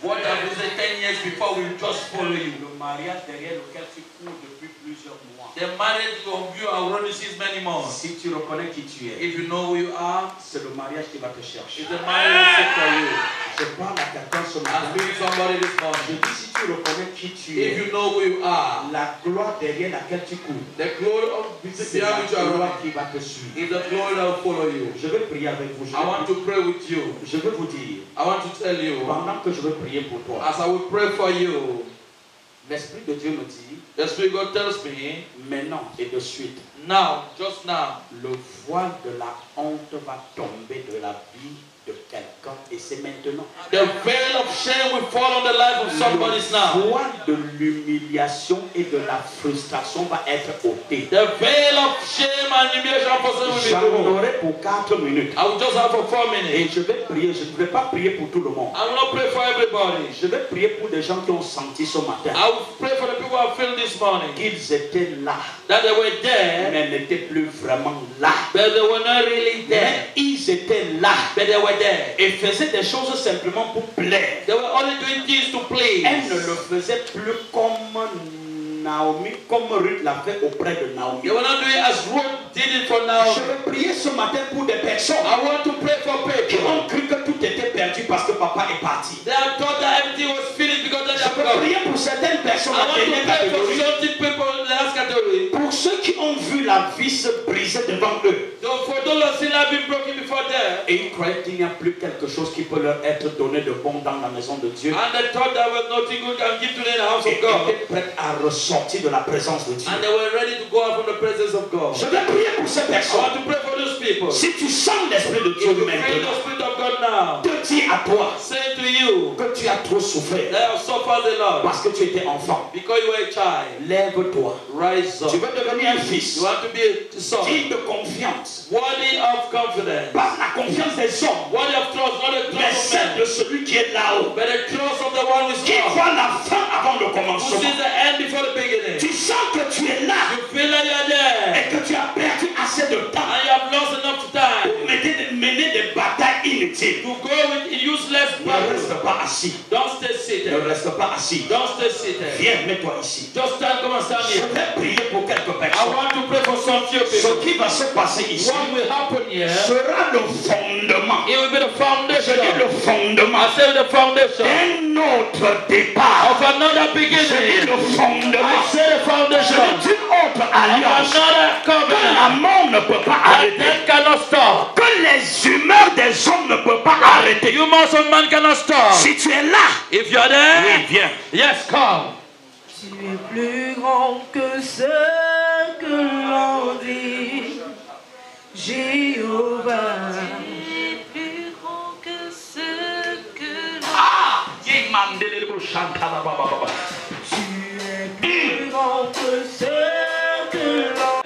what have you said 10 years before will just follow you. Le mariage derrière lequel tu cours depuis plusieurs mois. The marriage of you are running since many months. Si tu reconnais qui tu es, If you know who you are, c'est le mariage qui va te chercher. it's the marriage will sit for you. Je parle à quelqu'un ce I'm matin. speaking to somebody this Je morning. dis si tu reconnais qui tu If es, you know who you are, la gloire derrière laquelle tu cours, the glory of c'est la behind which you are gloire running qui va te suivre. is the glory that will follow you. Je vais prier avec vous. I want to pray with you. Je vais vous dire, I want to tell you, pendant que je vais prier pour toi, as I will pray for you, l'Esprit de Dieu me dit, the Spirit God tells me, maintenant et de suite, now, just now, le voile de la honte va tomber de la vie de quelqu'un et c'est maintenant. the veil of shame will fall on the life of somebody Le now. voile de l'humiliation et de la frustration va être ôté. The veil of shame and humiliation for some will be J'en removed. aurai pour 4 minutes. I will just have for 4 Et minutes. je vais prier, je ne vais pas prier pour tout le monde. I will not pray for everybody. Je vais prier pour des gens qui ont senti ce matin I will pray for the people who have felt this morning qu'ils étaient là, that they were there, mais n'étaient plus vraiment là. but they were not really there. Mais ils étaient là But they were there. et faisaient des choses simplement pour plaire. They were only doing things to please. Elle ne le faisait plus comme Naomi, comme Ruth l'a fait auprès de Naomi. They were not doing as Ruth did it for now. Je vais prier ce matin pour des personnes I want to pray for qui people. ont cru que tout était perdu parce que papa est parti. They have thought that everything was finished because they Je have peux gone. prier pour certaines personnes, I la want to dernière pray for catégorie, certain people in the last category. pour ceux qui ont vu la vie se briser devant eux. So for those who still have been broken before them, Et ils croyaient qu'il n'y a plus quelque chose qui peut leur être donné de bon dans la maison de Dieu. and they thought there was nothing good can give to them in the house Et of God, étaient prêts à ressortir de la présence de Dieu. and they were ready to go out from the presence of God. Je vais prier pour ces I personnes. want to pray for those people. Si tu sens l'Esprit de If Dieu you feel maintenant, the Spirit of God now, te dis à toi say to you que tu as trop souffert that you suffered a lot parce que tu étais enfant. because you were a child. Lève-toi. Rise up. Tu veux devenir un fils You want to be a son, digne de confiance. worthy of confidence, Pas la confiance des hommes, worthy of trust, not the mais trust of celle men, de celui qui est là-haut, but the trust of the one who is qui up, voit la fin avant le who commencement. sees the end before the beginning. Tu sens que tu es là You feel like you're there et que tu as perdu inutile. To go with useless Ne purpose. reste pas assis. Don't stay seated. Ne reste pas assis. Don't stay seated. Viens, mets-toi ici. Just stand, come and stand Je here. vais prier pour quelques I personnes. want to pray for some few Ce people. qui va se passer ici What will happen here? sera le fondement. It will be the Je foundation. dis le fondement I say the foundation d'un autre départ. of another Je dis beginning. le fondement I say the d'une foundation autre of alliance another que la covenant. mort ne peut pas That arrêter. death cannot stop. Que les humeurs des hommes ne peuvent pas arrêter. Humans of man cannot stop. Si tu es là, If you are oui, there, viens. yes, come. Tu es plus grand que ce que l'on dit, Jéhovah. Tu es plus grand que ce que l'on Ah, il m'a demandé le chantala baba baba. Tu es plus grand que ce que l'on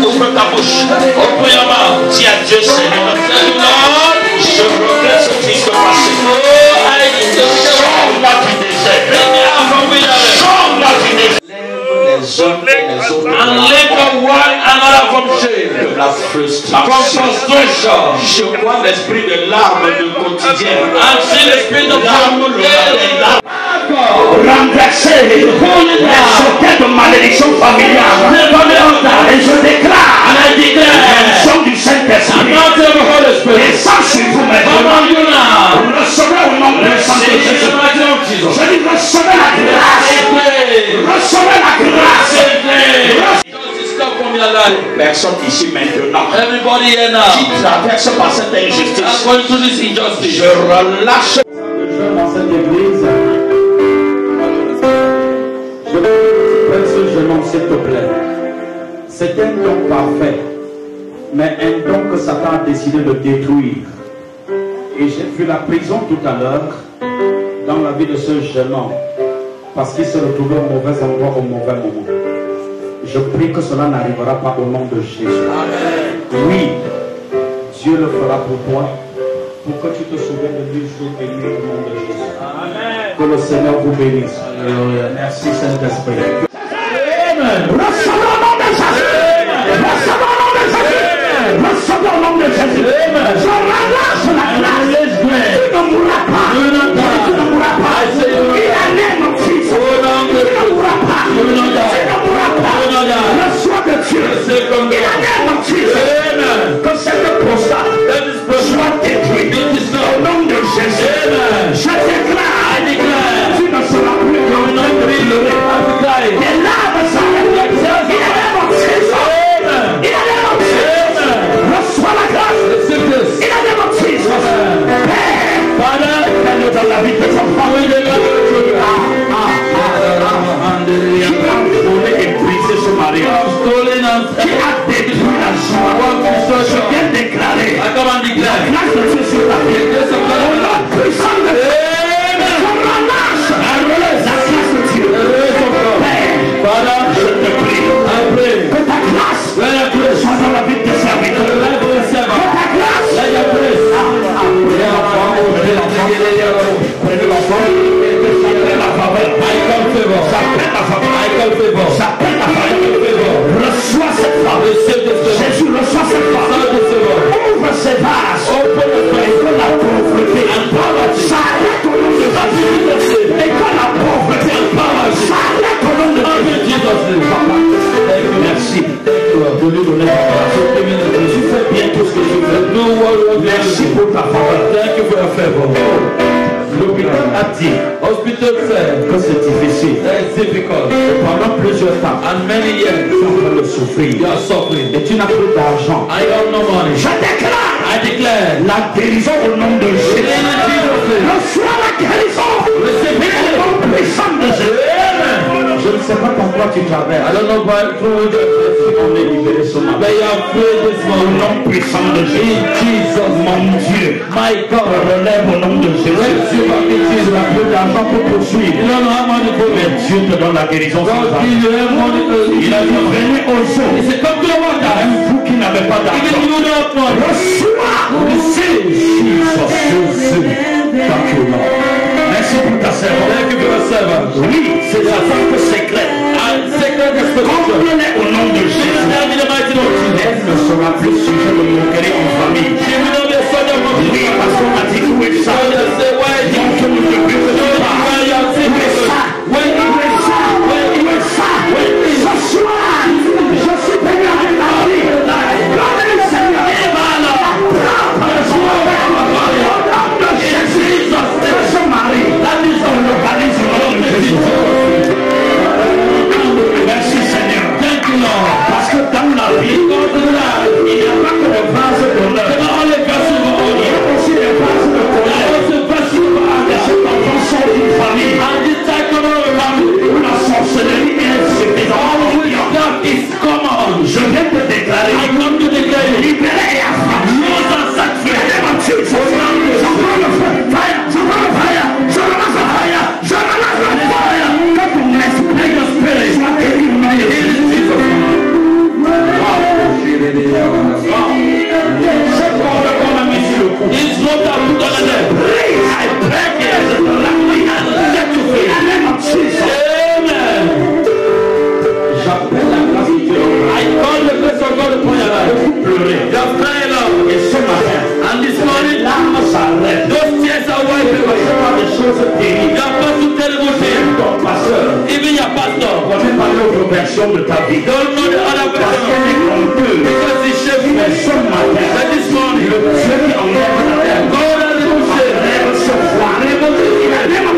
Ouvre ta bouche. Open your mouth. Dis à Dieu, Seigneur. Lord, Je regrette ce qui se passait. Sors-moi du désert. bring me out from wilderness. Sors-moi du désert. Les uns et les autres. And lift one another from shame, De la from frustration. frustration. Je vois l'esprit de larmes du quotidien. And see the spirit of Larmes, le daily. matin, renverser les jetés de malédiction familiale. Et je déclare l'onction du Saint-Esprit. Et ça sur vous maintenant. Recevez au nom de Saint-Jésus. Je dis recevez la grâce. Recevez la grâce. Stop from your life. Personne ici maintenant Everybody here now. qui traverse par cette I'm injustice. going through this injustice. Je relâche. Dans cette église, je prends ce jeune homme, s'il te plaît. C'est un don parfait, mais un don que Satan a décidé de détruire. Et j'ai vu la prison tout à l'heure dans la vie de ce jeune homme, parce qu'il se retrouvait au mauvais endroit au mauvais moment. Je prie que cela n'arrivera pas au nom de Jésus. Oui, Dieu le fera pour toi, pour que tu te souviennes de lui jour et nuit au nom de Jésus. Amen. Que le Seigneur vous bénisse. Alléluia. Merci Saint-Esprit. Amen. Recevez au nom de Jésus. Recevez au nom de Jésus. Recevez au nom de Jésus. Je relâche la grâce. Tu ne mourras pas. Tu ne mourras pas. Il a né mon fils. Tu ne mourras pas. Tu ne mourras pas. Reçois de Dieu. Il a né mon fils. Que cette prostate soit détruite. Au nom de Jésus. Je déclare. Tu ne seras plus pleurer. Tes larmes s'arrêtent. Il a né mon fils. Il a né mon fils. Reçois la grâce. Il a né mon fils. Père, fais-le dans la vie de ton enfant. Qui a volé et brisé ce mariage. Qui a détruit la joie. Je viens déclarer la grâce de Dieu sur ta vie. La puissance de Dieu. Je relâche la grâce de Dieu. Père, je te prie que ta grâce soit dans la vie de tes serviteurs. Que ta grâce. Prenez l'enfant. J'appelle la faveur. J'appelle la faveur. Reçois cette faveur. Jésus, reçois cette faveur. Ouvre ces vases. Et que la pauvreté s'arrête au nom de Jésus. Et que la pauvreté s'arrête au nom de Jésus. Papa, merci de lui donner la grâce. Tu fais bien tout ce que tu fais. Merci pour ta faveur. L'hôpital a dit que c'est difficile. Et pendant plusieurs temps, tu es en train de souffrir. Et tu n'as plus d'argent. Je déclare la guérison au nom de Jésus. Reçois la guérison. Le nom puissant de Jésus. quoi tu traverses. I don't know why through On est libéré ce matin. but you are free this Au morning. nom puissant de Jésus. Jesus, Mon Dieu. my God, Relève au nom de Jésus. Jésus, Tu n'as plus d'argent pour poursuivre. you don't know how money for Mais me. Dieu te donne la guérison sans God argent. give you have money. Il a dit venez aux eaux. He said, come to the water. Même vous qui n'avez pas Even d'argent. you don't have money. Reçois. Jésus. Thank you, Lord. Merci pour ta servante. Thank you for your servant. Oui, c'est la porte secrète. And second expectation. Comble-les au nom de Jésus. In the mighty name of Jesus. Elle ne sera plus sujet de moquerie en famille. She will not be a soldier of Oui, parce qu'on m'a dit où est ça. say, why is it? Montre-nous depuis que tu parles. Why you are Où est ça? Où est ça? Où est ça? Ce soir, je suis venu avec la vie. Gloire du Seigneur. Jésus, ce mari, la maison localise au nom de Jésus. Merci Seigneur. Thank you, Lord. Parce que dans la vie, il n'y a pas que des vases d'honneur. Il y a aussi des vases de colère. Et cet enfant sort d'une famille où la sorcellerie est suffisante. Je viens te déclarer. Libéré et affranchi. J'appelle la grâce de Dieu. Et ce matin, l'arme s'arrête. Des choses terribles. Ton pasteur, on va parler aux versions de ta vie. Parce qu'elle est honteuse. Mais ce matin, le Dieu qui enlève la terre, enlève ce foie. Il a même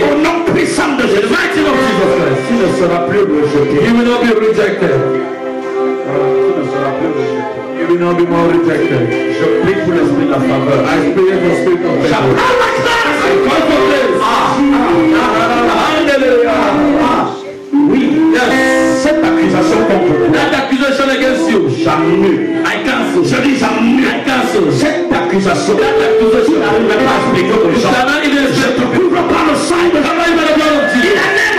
au nom puissant de Jésus. Tu ne seras plus rejeté. You will not be rejected. Tu ne seras plus rejeté. You will not be more rejected. Je prie pour l'esprit de la faveur. I pray for spirit of favor. Oui, cette accusation contre toi, That accusation against you, j'annule. I cancel. Je dis j'annule. I cancel. Cette accusation, tu n'arrives même pas à expliquer aux You gens. cannot even Je te couvre par le sang de il a même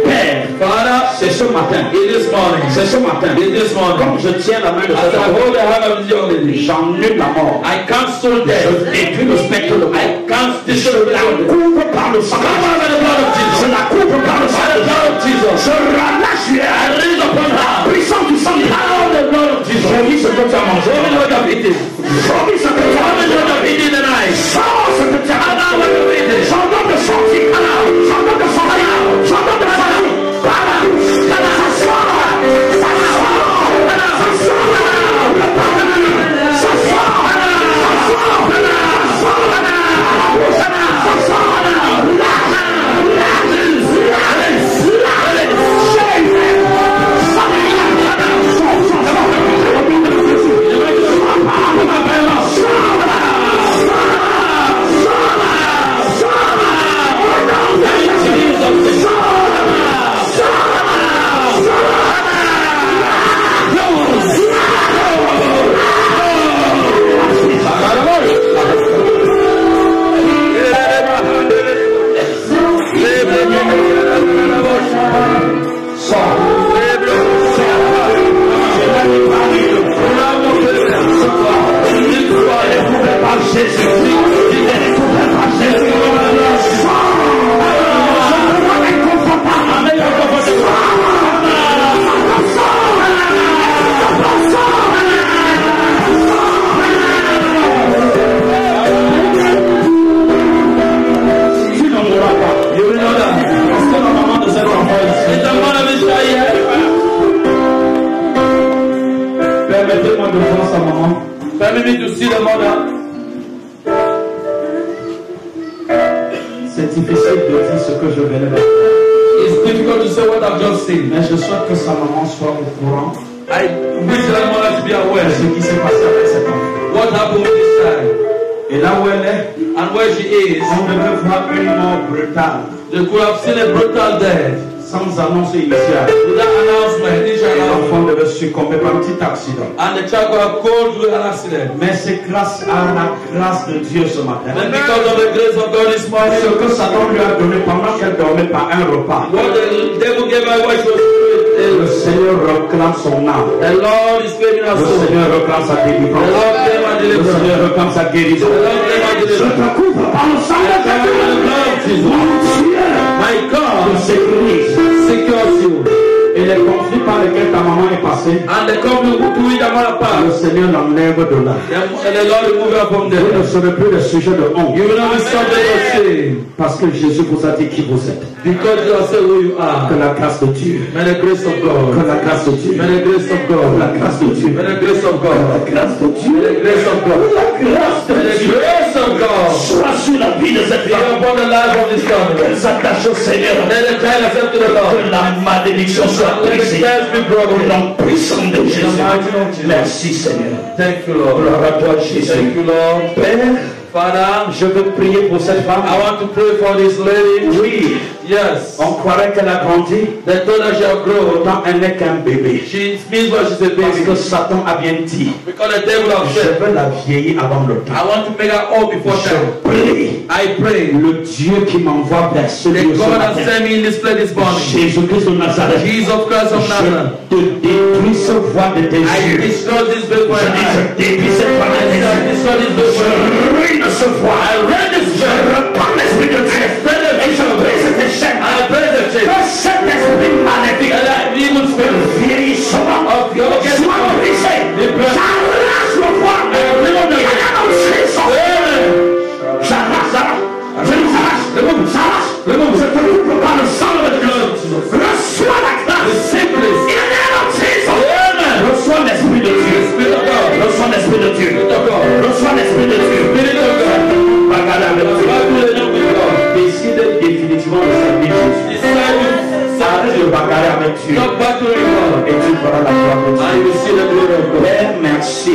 Père, Father, c'est ce matin. in this morning, C'est ce matin. in this morning, Comme je tiens la main de as cette I femme, hold the hand of this young lady, j'annule la mort. I cancel Je death. détruis le spectre de mort. I cancel the Je spirit la of death. couvre par le sang. Cover by the blood of Je Jesus. la couvre par le sang. By the blood of Jesus. Je relâche I raise upon la her. puissance du sang. Power of the blood of Jesus. Vomis ce que tu as mangé. Show me what I've eaten. Vomis ce que tu as Show me mangé. what I've eaten tonight. Sors ce que tu as mangé. J'entends de sortir. J'entends de sortir. J'entends de sortir. Ça sort. Ça sort. Ça sort. Ça sort. Permettez-moi de voir sa maman. Permit me to see the mother. C'est difficile de dire ce que je vais leur dire. It's difficult to say what I've just seen. Mais je souhaite que sa maman soit au courant I wish that mother to be de aware ce qui s'est passé avec cet enfant. what happened with this child. Et là où elle est, And where she is, on devait voir une mort brutale. They could have seen a brutal death. Sans annonce initiale. Without announcement, L'enfant devait succomber par un petit accident. And the child could have gone through an accident. Mais c'est grâce à la grâce de Dieu ce matin. And because of the grace of God this morning, ce que Satan lui a donné pendant qu'elle dormait par un repas. What the devil gave her while she was le Seigneur réclame son âme. The Lord is claiming our soul. Le Seigneur réclame sa délivrance. The Lord claims our deliverance. Le Seigneur réclame sa guérison. The Lord claims our deliverance. Je te couvre par le sang de Jésus. Mon Dieu, my God, te sécurise. Secures you. Et les conflits par lesquels ta maman est passée, and the conflict to which the mother passed, le Seigneur l'enlève de là. And the Lord remove her from there. Vous ne serez plus le sujet de honte. You will not be subject to shame. Parce que Jésus vous a dit qui vous êtes. Because you are say who you are. Que la grâce de Dieu. May the grace of God. Que la grâce de Dieu. May the grace of God. La grâce de Dieu. May the grace of God. La grâce de Dieu. May the grace of God. La grâce de May the Dieu. grace of God. Soit sur la vie de cette femme. Upon the life of this family. Qu'elle s'attache au Seigneur. Let the child accept to the Lord. Que la malédiction soit brisée. Au nom puissant de Jésus. Merci Seigneur. Thank you, Lord. Gloire à toi Jésus. Thank you, Lord. Père, Father, je veux prier pour cette femme. I want to pray for this lady. Oui. Yes. On croirait qu'elle a grandi. They told her she has grown. Pourtant, elle n'est qu'un bébé. She means what she's a Parce baby. que Satan a bien dit. Because the devil has Je said, veux la vieillir avant le temps. I want to make her old before time. Je prie. I pray. Le Dieu qui m'envoie vers The celui God has sent me in this place this morning. Jésus-Christ de Nazareth. Jesus Christ of Nazareth. Je te détruis ce voie de tes I yeux. destroy this before Je dis, je détruis cette voie de tes I yeux. destroy this before Je ruine ce voie. Je reprends l'esprit de Dieu. Et je brise tes chaînes. I pray the chain. Que cet esprit maléfique, Evil spirit vieillissement, of your soit brisé. J'arrache le voie. Il y a un homme Jésus. J'arrache. Je nous arrache. J'arrache. Je te coupe par le sang de Dieu. Reçois la grâce. Il y a un homme Jésus. Reçois l'esprit de Dieu. Reçois l'esprit de Dieu. Reçois l'esprit de Dieu. Regarde avec Dieu. Décide définitivement de servir Jésus. Arrête de bagarrer avec Dieu. Et tu feras la gloire de Dieu. Père, merci.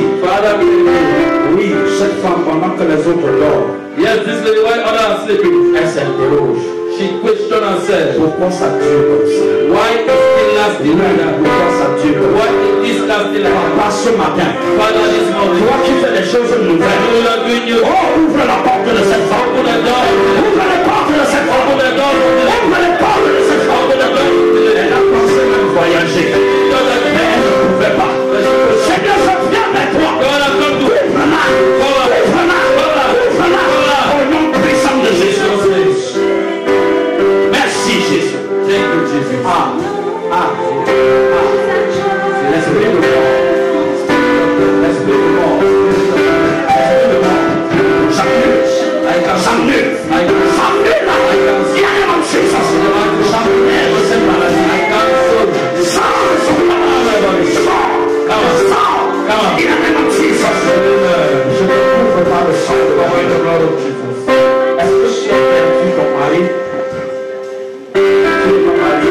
Oui, cette femme, pendant que les autres dorment, Yes, this lady, why others are sleeping? elle s'interroge. She questioned herself. Pourquoi ça dure comme ça? Why is it lasting like that? Pourquoi ça dure comme ça? Why is lasting like that? Pas ce matin. Father, this morning, Toi qui fais des choses nouvelles. you are doing you. Oh, ouvre la porte de cette femme. Open the door. Ouvre les portes de cette femme. Open the door. Ouvre les portes de cette femme. Open the door. Elle a pensé même voyager. Mais elle ne pouvait pas. Seigneur, je viens vers toi. God has come to Ouvre-la. Ouvre-la. Ouvre-la. Au nom puissant de Jésus. Merci Jésus. Thank you, Jesus. L'esprit de mort. L'esprit de mort. L'esprit de mort. J'annule. J'annule. J'annule là. Il y a un homme Jésus. J'annule cette maladie. Sors de son malade. Sors. Il y a un homme Jésus. Je te couvre par le sang de la gloire de Jésus. Est-ce que tu as perdu ton mari? Ton mari.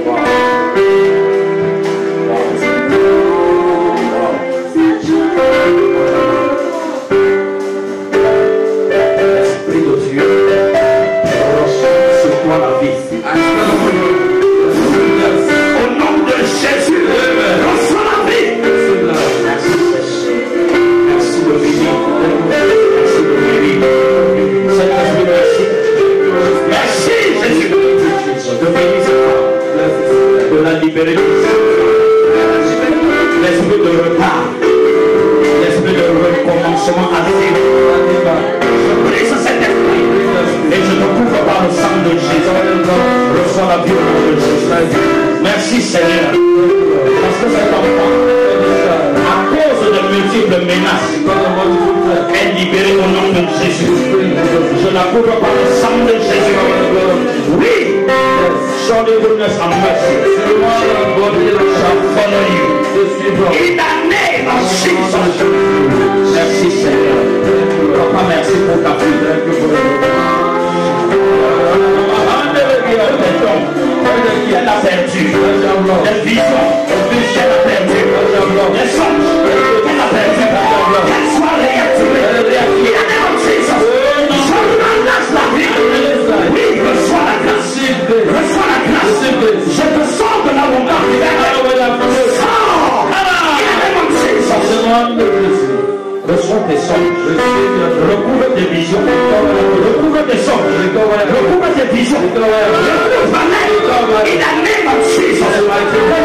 Wow. L'Esprit de Dieu reçoit sur toi la vie. Au nom de Jésus, reçois la vie. Merci de bénir. Merci de bénir. Saint-Esprit, merci. Merci Jésus. De bénir cette femme. De la libérer. L'esprit de retard. L'esprit de recommencement à vivre. Je brise cet esprit. Et je te couvre par le sang de Jésus. Reçois la vie au nom de Jésus. Merci Seigneur. Parce que cet enfant, à cause de multiples menaces, est libéré au nom de Jésus. Je la couvre par le sang de Jésus. Oui. Show the goodness and mercy. Shall follow you. In the name of Jesus. Merci Seigneur. Papa, merci pour ta fille. Elle a perdu. Les visions qu'elle a perdu. Les songes qu'elle a perdu. Qu'elle soit réactivée. Il y a des Jésus. Je relâche la vie. Oui, songes, recouvre des visions, recouvre des songes, recouvre des visions, in the name of Jesus.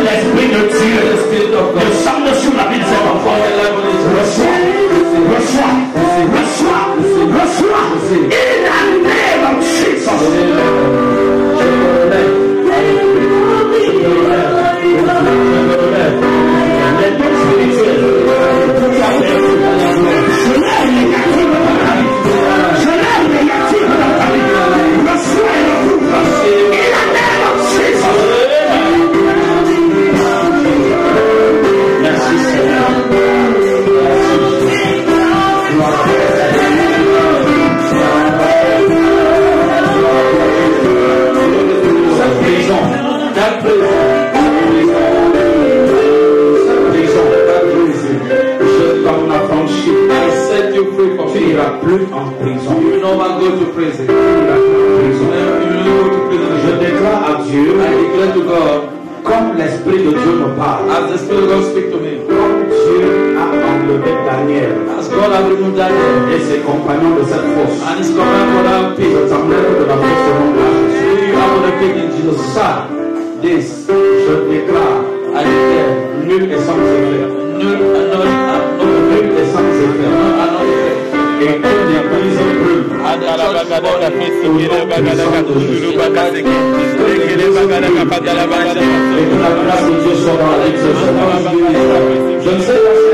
L'esprit de Dieu descend sur la vie de cet enfant. Reçois. In the name of Jesus. Les dons spirituels. Je lève négatif dans ta vie. Je lève négatif dans ta vie. Reçois et recouvre. In the name of Jesus. Merci Seigneur. Cette prison, je t'en affranchis. I set you free for tu n'iras plus en prison. You will no longer go to prison. Je déclare à Dieu, I declare to God, comme l'Esprit de Dieu me parle, as the Spirit of God speak to me, comme Dieu a enlevé Daniel, as God has removed Daniel et ses compagnons de cette fosse, and his companions of peace, je t'enlève de la fosse au nom de Jésus. You are the king in Jesus. Ça, this, je déclare, I declare, nul et sans effet, nul et sans effet, et que l'Église brûle. Et que la grâce de Dieu soit dans la vie de ce monde. Je ne sais pas si